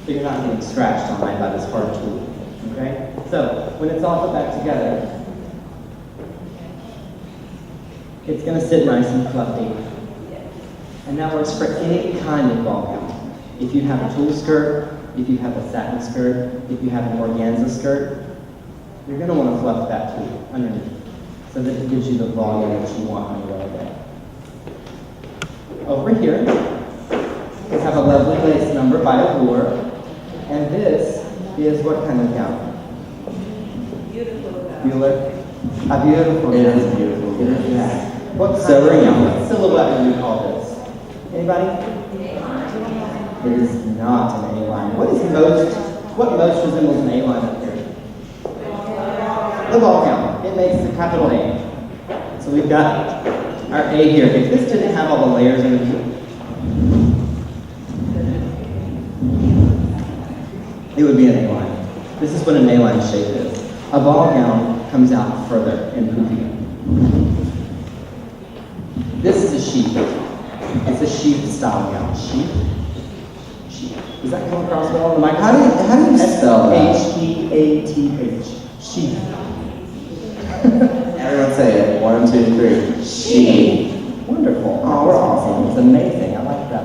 so you're not getting scratched on by this hard tool, okay? So, when it's all put back together, it's gonna sit nice and fluffy. And that works for any kind of ball gown. If you have a tulle skirt, if you have a satin skirt, if you have an organza skirt, you're going to want to fluff that too underneath so that it gives you the volume that you want on your wedding day. Over here, we have a lovely lace number by Allure, and this is what kind of gown? Beautiful. Bueller? A beautiful It gown. is beautiful. It is, yeah. What kind So of ring gown? it. What silhouette would you call this? Anybody? It is not an A-line. What most resembles an A-line up here? The ball gown. It makes the capital A. So we've got our A here. If this didn't have all the layers in it, it would be an A-line. This is what an A-line shape is. A ball gown comes out further and poofier. This is a sheath. It's a sheath style gown. Sheath? Sheath. Does that come across well on the mic? How do you spell that? H-E-A-T-H. Sheath. Everyone say it. 1, 2, 3. Sheath. Wonderful. Oh, we're awesome. It's amazing. I like that.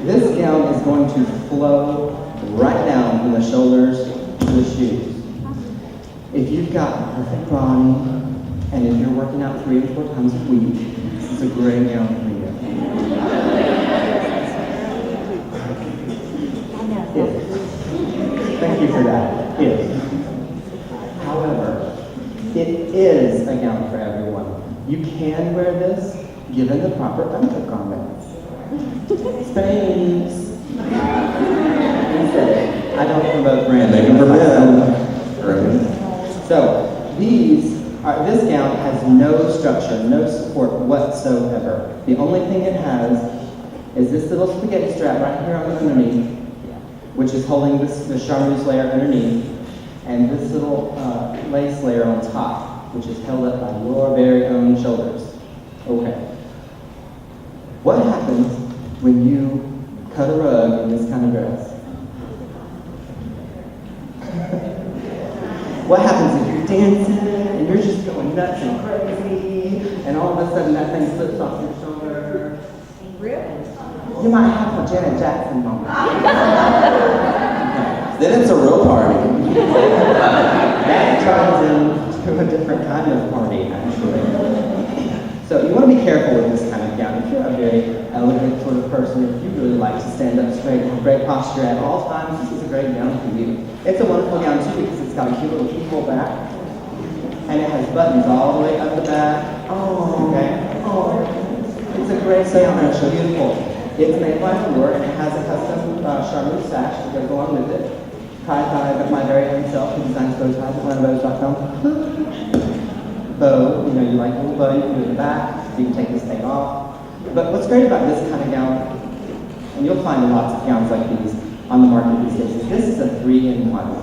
This gown is going to flow right down from the shoulders to the shoes. If you've got a perfect body, and if you're working out 3 or 4 times a week, this is a great gown for you. Thank you for that. However, it is a gown for everyone. You can wear this given the proper undergarments. Spanks. I don't promote branding. So, this gown has no structure, no support whatsoever. The only thing it has is this little spaghetti strap right here on the underneath, which is holding the charmeuse layer underneath, and this little lace layer on top, which is held up by your very own shoulders. Okay. What happens when you cut a rug in this kind of dress? What happens if you're dancing and you're just going nuts and crazy, and all of a sudden that thing slips off your shoulder? Really? You might have a Janet Jackson moment. Then it's a real party. That turns into a different kind of party, actually. So you want to be careful with this kind of gown. If you're a very elegant sort of person, if you really like to stand up straight, have great posture at all times, this is a great gown for you. It's a wonderful gown too because it's got a cute little keyhole back, and it has buttons all the way up the back. Oh, okay. Oh, it's a great gown. It's beautiful. It's made by Allure, and it has a custom charmeuse sash that goes along with it. By my very own self, who designs bow ties at OneOfThose.com. Bow, you like a little bow, you can do it in the back, you can take this thing off. But what's great about this kind of gown, and you'll find lots of gowns like these on the market these days, is this is a 3-in-1.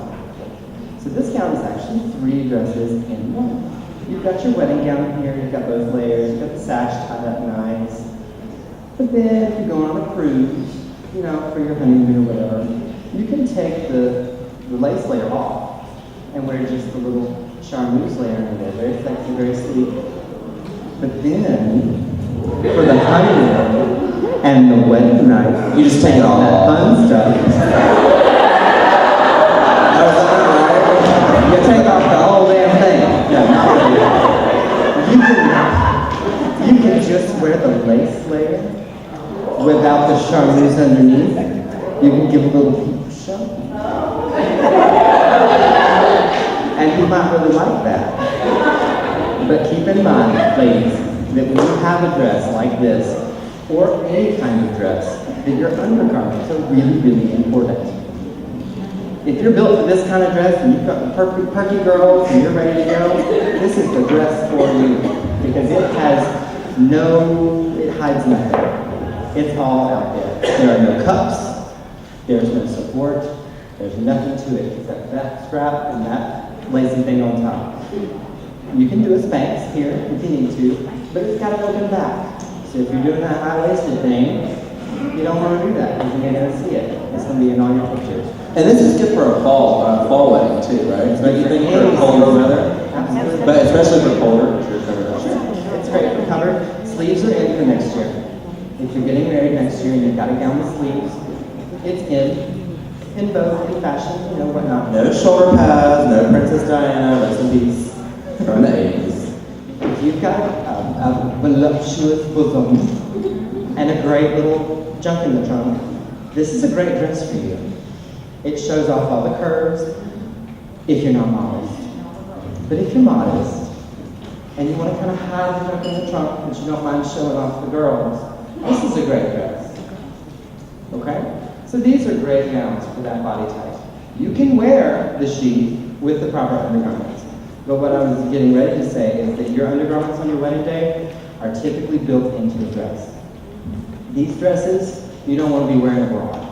So this gown is actually 3 dresses in 1. You've got your wedding gown here, you've got both layers, you've got the sash tied up nice. But then if you're going on a cruise, for your honeymoon or whatever, you can take the lace layer off and wear just the little charmeuse layer in there. Very sexy, very sleek. But then, for the honeymoon and the wedding night, You just take it all that off. fun stuff. You take off the whole damn thing. No, not really. You can just wear the lace layer without the charmeuse underneath. You can give a little peep show. And you might really like that. But keep in mind, ladies, that when you have a dress like this, or any kind of dress, that your undergarments are really, really important. If you're built for this kind of dress and you've got the perky girls and you're ready to go, this is the dress for you. Because it hides nothing. It's all out there. There are no cups, there's no support, there's nothing to it except that strap and that lacy thing on top. You can do a Spanx here if you need to, but it's got an open back. So if you're doing that high-waisted thing, you don't want to do that because you're going to see it. It's going to be in all your pictures. And this is good for a fall wedding too, right? Don't you think for colder weather? Absolutely. But especially for colder, you're covered up. It's great for cover. Sleeves are in for next year. If you're getting married next year and you've got a gown with sleeves, it's in both, in fashion, you know, whatnot. No shoulder pads, no Princess Diana, rest in peace, from the 80s. If you've got a voluptuous bosom and a great little junk in the trunk, this is a great dress for you. It shows off all the curves if you're not modest. But if you're modest and you want to kind of hide the junk in the trunk, but you don't mind showing off the girls, this is a great dress. Okay? So these are great gowns for that body type. You can wear the sheath with the proper undergarments. But what I was getting ready to say is that your undergarments on your wedding day are typically built into the dress. These dresses, you don't want to be wearing a bra.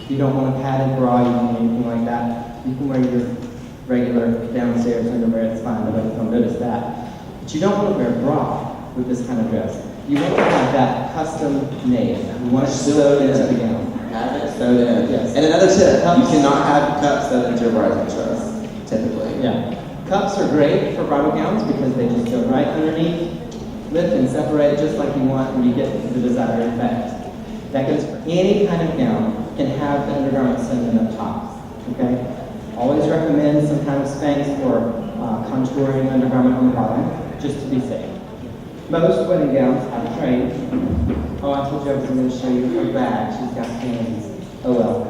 You don't want a padded bra, you don't want anything like that. You can wear your regular downstairs underwear, it's fine, nobody don't notice that. But you don't want to wear a bra with this kind of dress. You want to have that custom made. You want it sewed into the gown. Have it sewed in. Yes. And another tip, you cannot have cups sewed into your bridesmaid dress, typically. Yeah. Cups are great for bridal gowns because they just go right underneath, lift and separate just like you want and you get the desired effect. That goes for any kind of gown. Can have the undergarment sewn in up top. Okay? Always recommend some kind of Spanx or contouring undergarment on the bottom, just to be safe. Most wedding gowns have a train. Oh, I told you I was going to show you her bag. She's got hands. Oh well.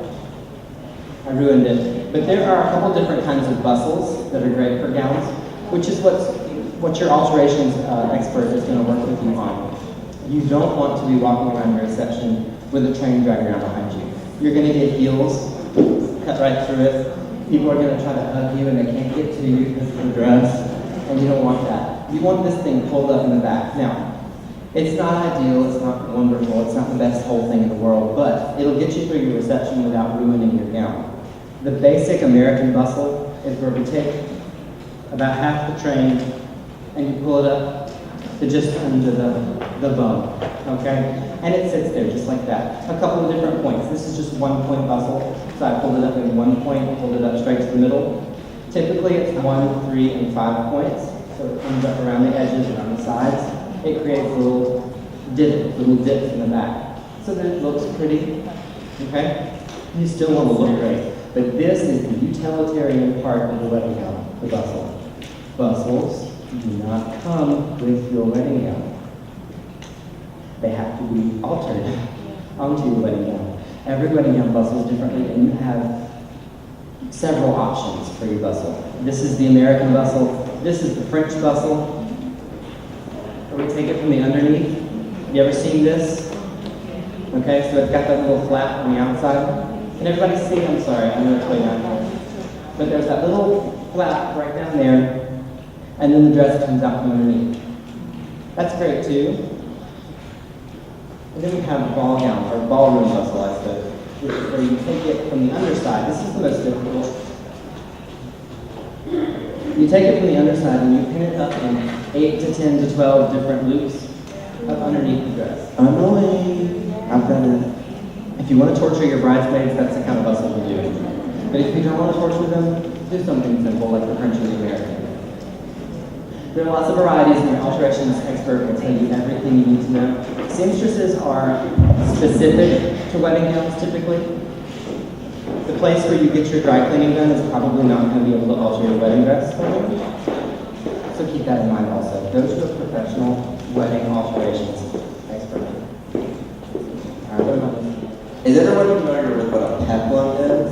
I ruined it. But there are a couple different kinds of bustles that are great for gowns, which is what your alterations expert is going to work with you on. You don't want to be walking around your reception with a train dragging around behind you. You're going to get heels cut right through it. People are going to try to hug you and they can't get to you because of the dress, and you don't want that. You want this thing pulled up in the back. Now, it's not ideal, it's not wonderful, it's not the best whole thing in the world, but it'll get you through your reception without ruining your gown. The basic American bustle is where we take about half the train and you pull it up to just under the bum, okay? And it sits there just like that. A couple of different points. This is just 1 point bustle, so I pulled it up in 1 point, pulled it up straight to the middle. Typically it's 1, 3, and 5 points, so it comes up around the edges and on the sides. It creates little dips in the back, so that it looks pretty, okay? You still want to look great, but this is the utilitarian part of the wedding gown, the bustle. Bustles do not come with your wedding gown. They have to be altered onto your wedding gown. Every wedding gown bustles differently, and you have several options for your bustle. This is the American bustle. This is the French bustle. Where we take it from the underneath. You ever seen this? Okay, so it's got that little flap on the outside. Can everybody see? I'm sorry, I know it's way down here. But there's that little flap right down there, and then the dress comes out from underneath. That's great too. And then we have a ball gown, or ballroom bustle, I suppose, which is where you take it from the underside. This is the most difficult. You take it from the underside and you pin it up in 8 to 10 to 12 different loops up underneath the dress. Annoying. I've done it. If you want to torture your bridesmaids, that's the kind of bustle you do. But if you don't want to torture them, do something simple like the French or the American. There are lots of varieties, and your alterations expert will tell you everything you need to know. Seamstresses are specific to wedding gowns typically. The place where you get your dry cleaning done is probably not going to be able to alter your wedding dress for you. So keep that in mind also. Go to a professional wedding alterations expert. All right, what about this? Is everyone familiar with what a peplum is?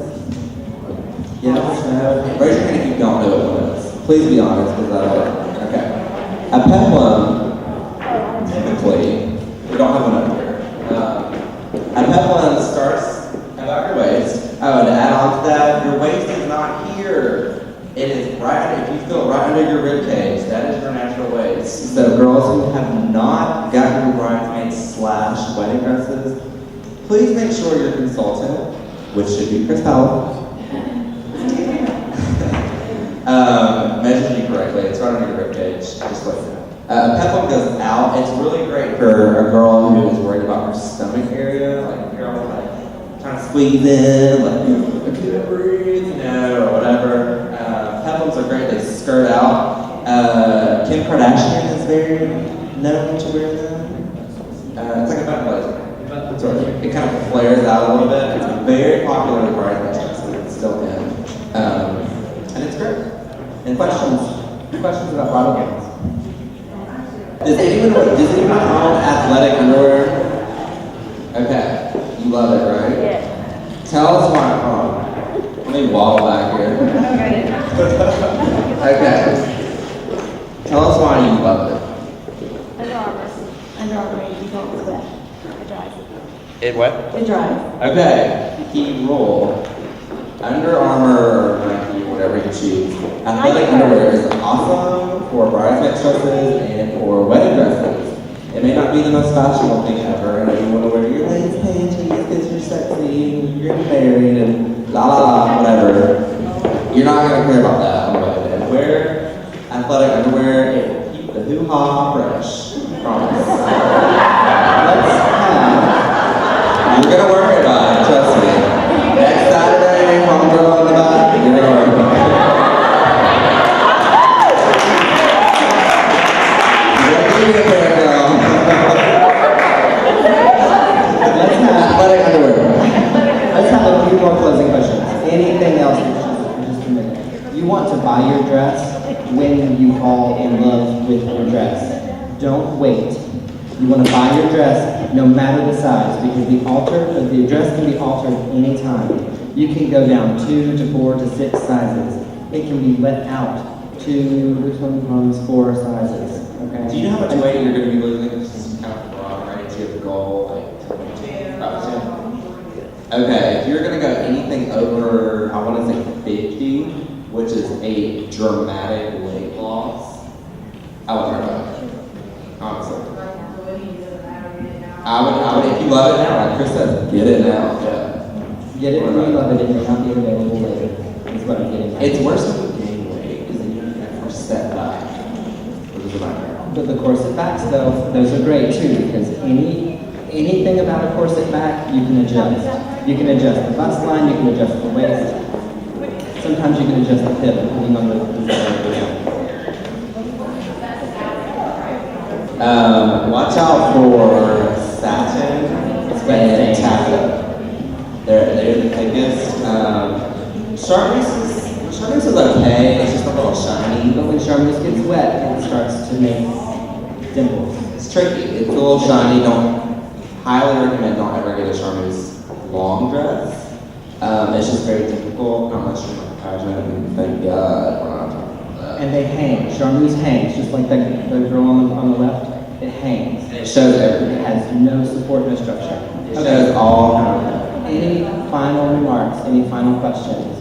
Yes, no? Raise your hand if you don't know what one is. Please be honest, because I don't. Okay. A peplum, typically, we don't have one up here. A peplum starts about your waist. Oh, and to add on to that, your waist is not here. It is right, if you feel right under your rib cage, that is your natural waist. So girls who have not gotten your bridesmaids / wedding dresses, please make sure your consultant, which should be Chris Powell, measures you correctly. It's right under your rib cage, just like that. Peplum goes out. It's really great for a girl squeeze in, like, I can't breathe, you know, or whatever. Peplums are great, they skirt out. Kim Kardashian is very known to wear them. It's like a button blazer. Sort of. It kind of flares out a little bit. It's very popular with bridesmaid dresses. It's still in. And it's great. And questions about bridal gowns? Does anyone own athletic underwear? Okay, you love it, right? Yeah. Tell us why. Let me wobble back here. Okay. Tell us why you love it. Under Armour. Under Armour, you don't do that. It dries. It what? It dries. Okay, key rule. Under Armour or Nike, whatever you choose. Athletic underwear is awesome for bridesmaid dresses and for wedding dresses. It may not be the most fashionable thing ever, and you want to wear your lace panties because you're sexy and you're married and la la la, whatever. You're not going to care about that on the wedding day. Wear athletic underwear, it will keep the hoo-ha fresh. Promise. You're going to worry about it, trust me. Next Saturday, homegirl in the back, you're going to worry about it. You're going to give me a pair, girl. Athletic underwear. Let's have a few more closing questions. Anything else? Just a minute. You want to buy your dress when you fall in love with your dress. Don't wait. You want to buy your dress no matter the size, because the dress can be altered anytime. You can go down 2 to 4 to 6 sizes. It can be let out to sometimes 4 sizes. Okay. Do you know how much weight you're going to be losing since you count wrong, right? Do you have a goal? Okay, if you're going to go anything over, I want to say 50, which is a dramatic weight loss, I would worry about it. Honestly. I would, if you love it now, like Chris says, get it now. Yeah. Get it when you love it, it may not be available later. That's what I'm getting at. It's worse than gaining weight, because then you have to set back. But the corset backs, though, those are great too, because anything about a corset back, you can adjust. You can adjust the bust line, you can adjust the waist. Sometimes you can adjust the hip, depending on the design of the gown. Watch out for satin and taffeta. They're the biggest. Charmeuse is okay. It's just a little shiny. But when charmeuse gets wet, it starts to make dimples. It's tricky. It's a little shiny. Highly recommend don't ever get a charmeuse long dress. It's just very difficult. Not much like a pageant. Thank God we're not talking about that. And they hang. Charmeuse hangs, just like the girl on the left. It hangs. And it shows everything. It has no support, no structure. It shows all. Any final remarks? Any final questions?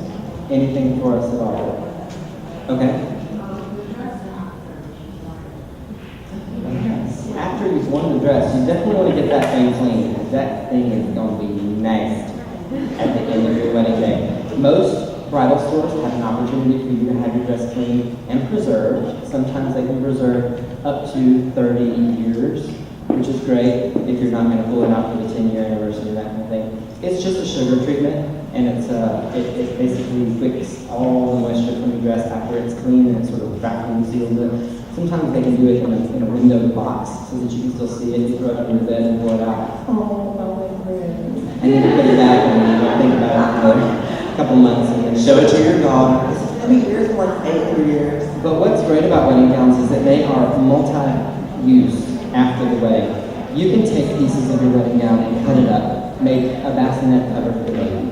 Anything for us at all? Okay. After you've worn the dress, you definitely want to get that thing clean, because that thing is going to be nasty at the end of your wedding day. Most bridal stores have an opportunity for you to have your dress cleaned and preserved. Sometimes they can preserve up to 30 years, which is great if you're not going to pull it out for the 10-year anniversary and that kind of thing. It's just a sugar treatment, and it basically wicks all the moisture from your dress after it's clean, and it sort of vacuum seals it. Sometimes they can do it in a windowed box so that you can still see it. You throw it under the bed and pull it out. Oh, my friend. And then you put it back and you don't think about it for a couple months. And then Show it to your daughter. How many years? Like 8 years. But what's great about wedding gowns is that they are multi-use after the wedding. You can take pieces of your wedding gown and cut it up, make a bassinet cover for the baby.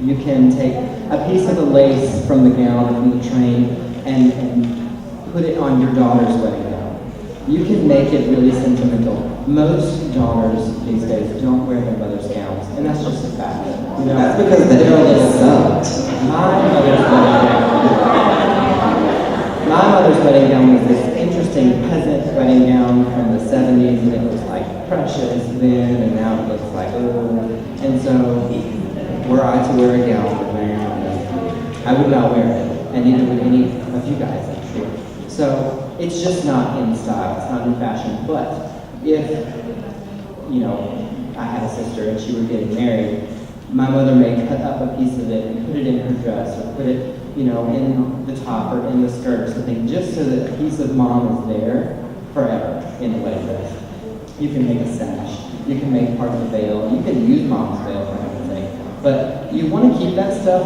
You can take a piece of the lace from the gown or from the train and put it on your daughter's wedding gown. You can make it really sentimental. Most daughters these days don't wear their mother's gowns, and that's just a fact. You know, That's because they don't get sucked. My mother's wedding gown was this interesting peasant wedding gown from the 70s, and it was like precious then, and now it looks like, oh. And so, were I to wear a gown with my gown, I would not wear it, and neither would any of you guys, I'm sure. So, it's just not in style, it's not in fashion. But if, I had a sister and she were getting married, my mother may cut up a piece of it and put it in her dress or put it, in the top or in the skirt or something, just so that a piece of mom is there forever in the wedding dress. You can make a sash. You can make part of the veil. You can use mom's veil for heaven's sake. But you want to keep that stuff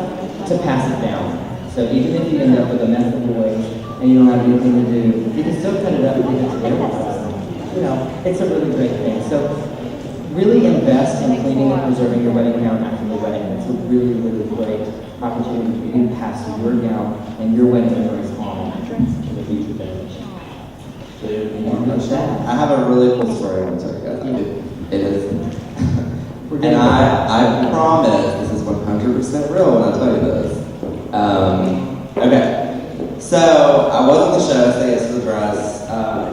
to pass it down. So even if you end up with a mess of boys and you don't have anything to do, you can still cut it up and give it to everybody. It's a really great thing. So really invest in cleaning and preserving your wedding gown after the wedding. It's a really, really great opportunity for you to pass your gown and your wedding memories on to the future generation. I have a really cool story I want to tell you guys. It is. And I promise this is 100% real when I tell you this. Okay. So I was on the show, Say Yes to the Dress.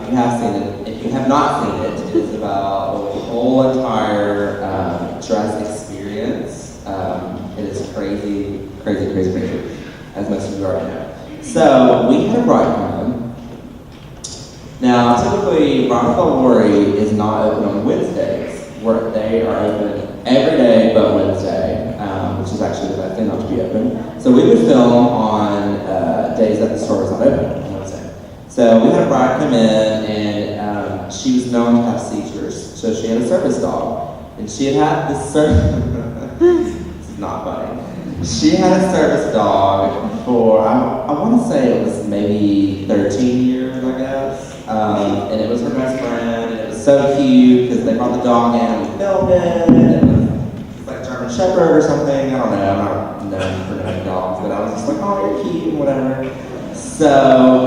If you have seen it, if you have not seen it, it is about the whole entire dress experience. It is crazy, crazy, crazy, crazy, as most of you already know. So we had a bride come in. Now, typically, Bridal is not open on Wednesdays. They are open every day but Wednesday, which is actually the best day not to be open. So we would film on days that the store was not open on Wednesday. So we had a bride come in, and she was known to have seizures. So she had a service dog, and she had this service. This is not funny. She had a service dog for I want to say it was maybe 13 years, I guess. And it was her best friend, and it was so cute because they brought the dog in and we filmed it, and it was like German Shepherd or something, I don't know, I'm not known for knowing dogs, but I was just like, oh, you're cute and whatever. So,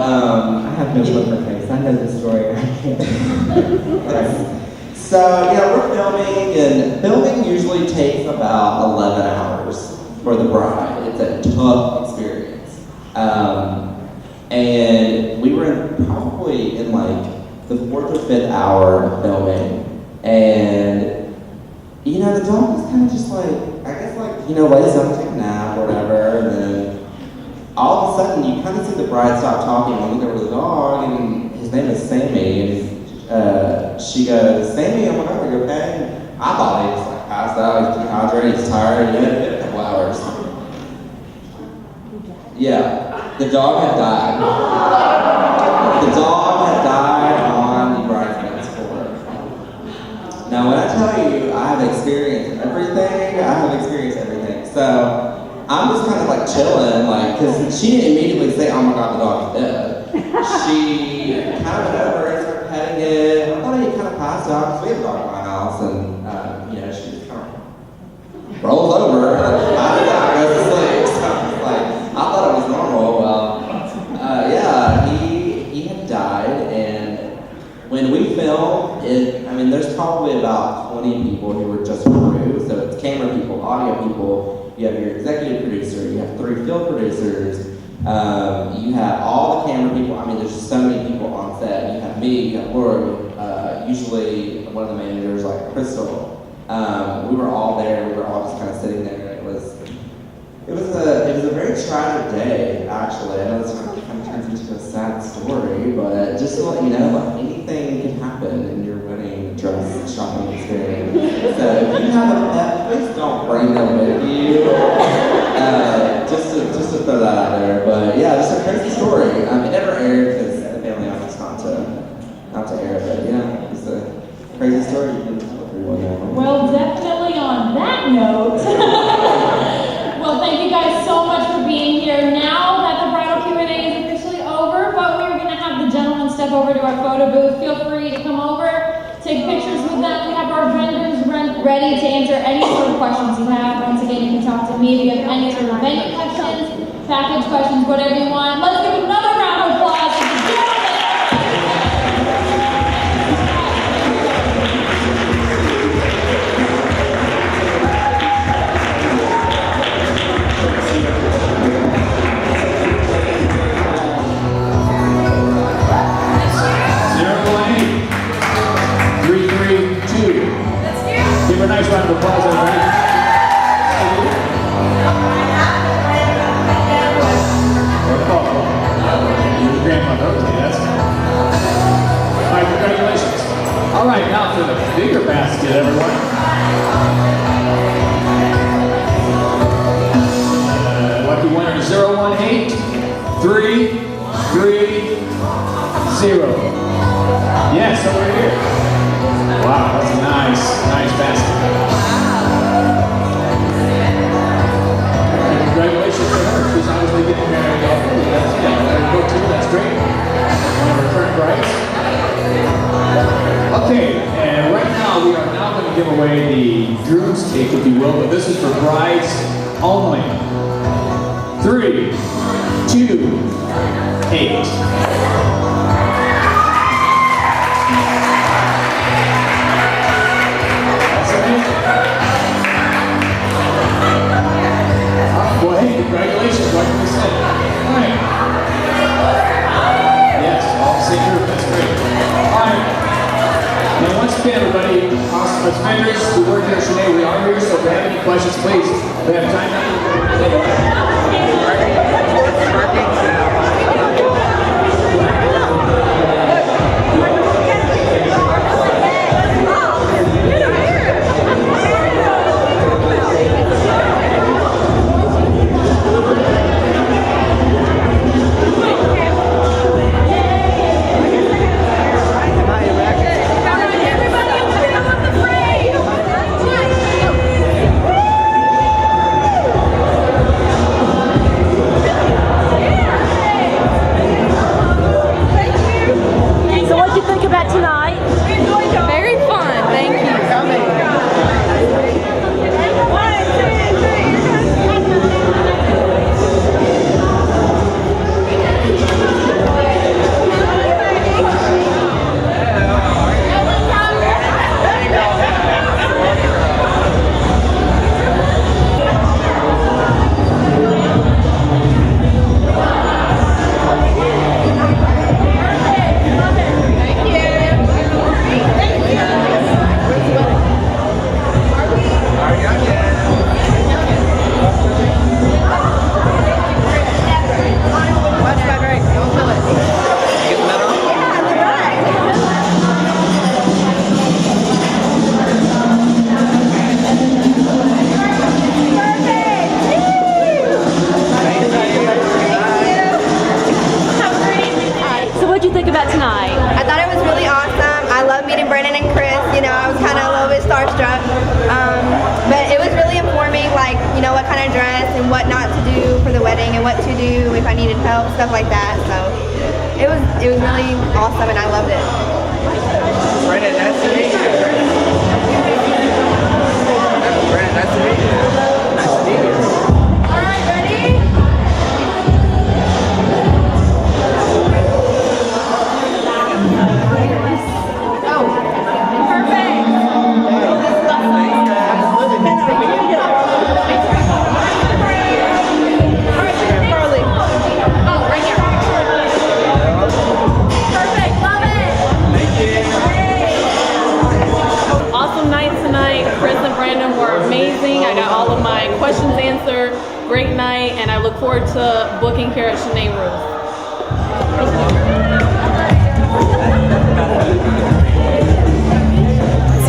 I have no poker face, I know this story. So, we're filming, and filming usually takes about 11 hours for the bride. It's a tough experience. And we were probably in like the 4th or 5th hour of filming, and the dog was kind of just like, I guess lays down to take a nap or whatever, and then all of a sudden you kind of see the bride stop talking and look over the dog, and his name is Sammy, and she goes, Sammy, oh my God, are you okay? And I thought he was like passed out, he's dehydrated, he's tired, and he had been a couple hours. Yeah. The dog had died. The dog had died on the bridesmaid's floor. Now, when I tell you I have experienced everything. So I'm just kind of like chilling, because she didn't immediately say, oh my God, the dog is dead. She kind of went over and started petting it. I thought he kind of passed out because we have a dog in my house, and she just kind of rolls over. And I goes to sleep. So I thought it was normal. He had died, and when we filmed it, there's probably about 20 people who were just crew. So it's camera people, audio people, you have your executive producer, you have 3 field producers, you have all the camera people. There's just so many people on set. You have me, you have Laura, usually one of the managers like Crystal. We were all there, we were all just kind of sitting there. It was a very tragic day, actually. I know this kind of turns into a sad story, but just to let you know, anything can happen in your wedding dress shopping experience. So if you have a pet, please don't bring them with you. Just to throw that out there. But yeah, just a crazy story. It never aired because the family asked us not to air it, but just a crazy story. You can tell everyone now. Well, definitely on that note. Well, thank you guys so much for being here. Now that the bridal Q&A is officially over, but we're going to have the gentlemen step over to our photo booth. Feel free to come over, take pictures with them. We have our vendors ready to answer any sort of questions you have. Once again, you can talk to me if you have any sort of venue questions, package questions, whatever you want. Let's give another round of applause to the gentlemen. Give a nice round of applause, everybody. Your grandmother, okay, that's good. All right, congratulations. All right, now for the bigger basket, everyone. 1-8-3-3-0. Yes, over here. Wow, that's a nice basket. Congratulations to her. She's obviously getting married. There you go too. That's great. One of our current brides. Okay, and right now we are now going to give away the groom's cake, if you will, but this is for brides only. 3, 2, 8. Well, hey, congratulations. What can we say? All right. Yes, all the same group. That's great. All right. Now, once again, everybody, as vendors who work here at Sinead, we are here, so if you have any questions, please. We have time now. Stuff like that. So it was really awesome, and I loved it. Brandon, nice to meet you. Brandon, nice to meet you. Nice to meet you. All right, ready? Oh, perfect. Questions answered, great night, and I look forward to booking here at Sinead Rouge.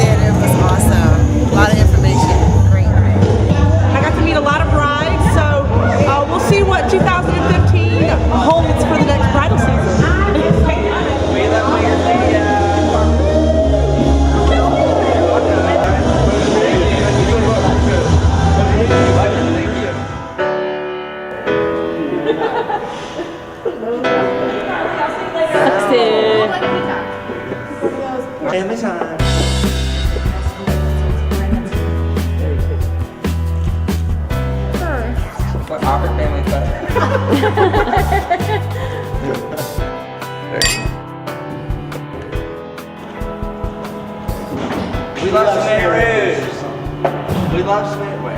It was awesome. A lot of information. Great. I got to meet a lot of brides, so we'll see what 2015 holds for the next bridal season. Family time. What Auburn family fun? We love Sinead Rouge. We love Sinead. Wait, I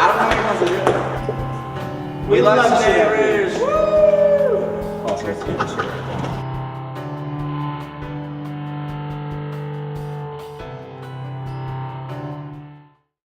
don't know how to do it. We love Sinead Rouge. Woo! Oh, sorry,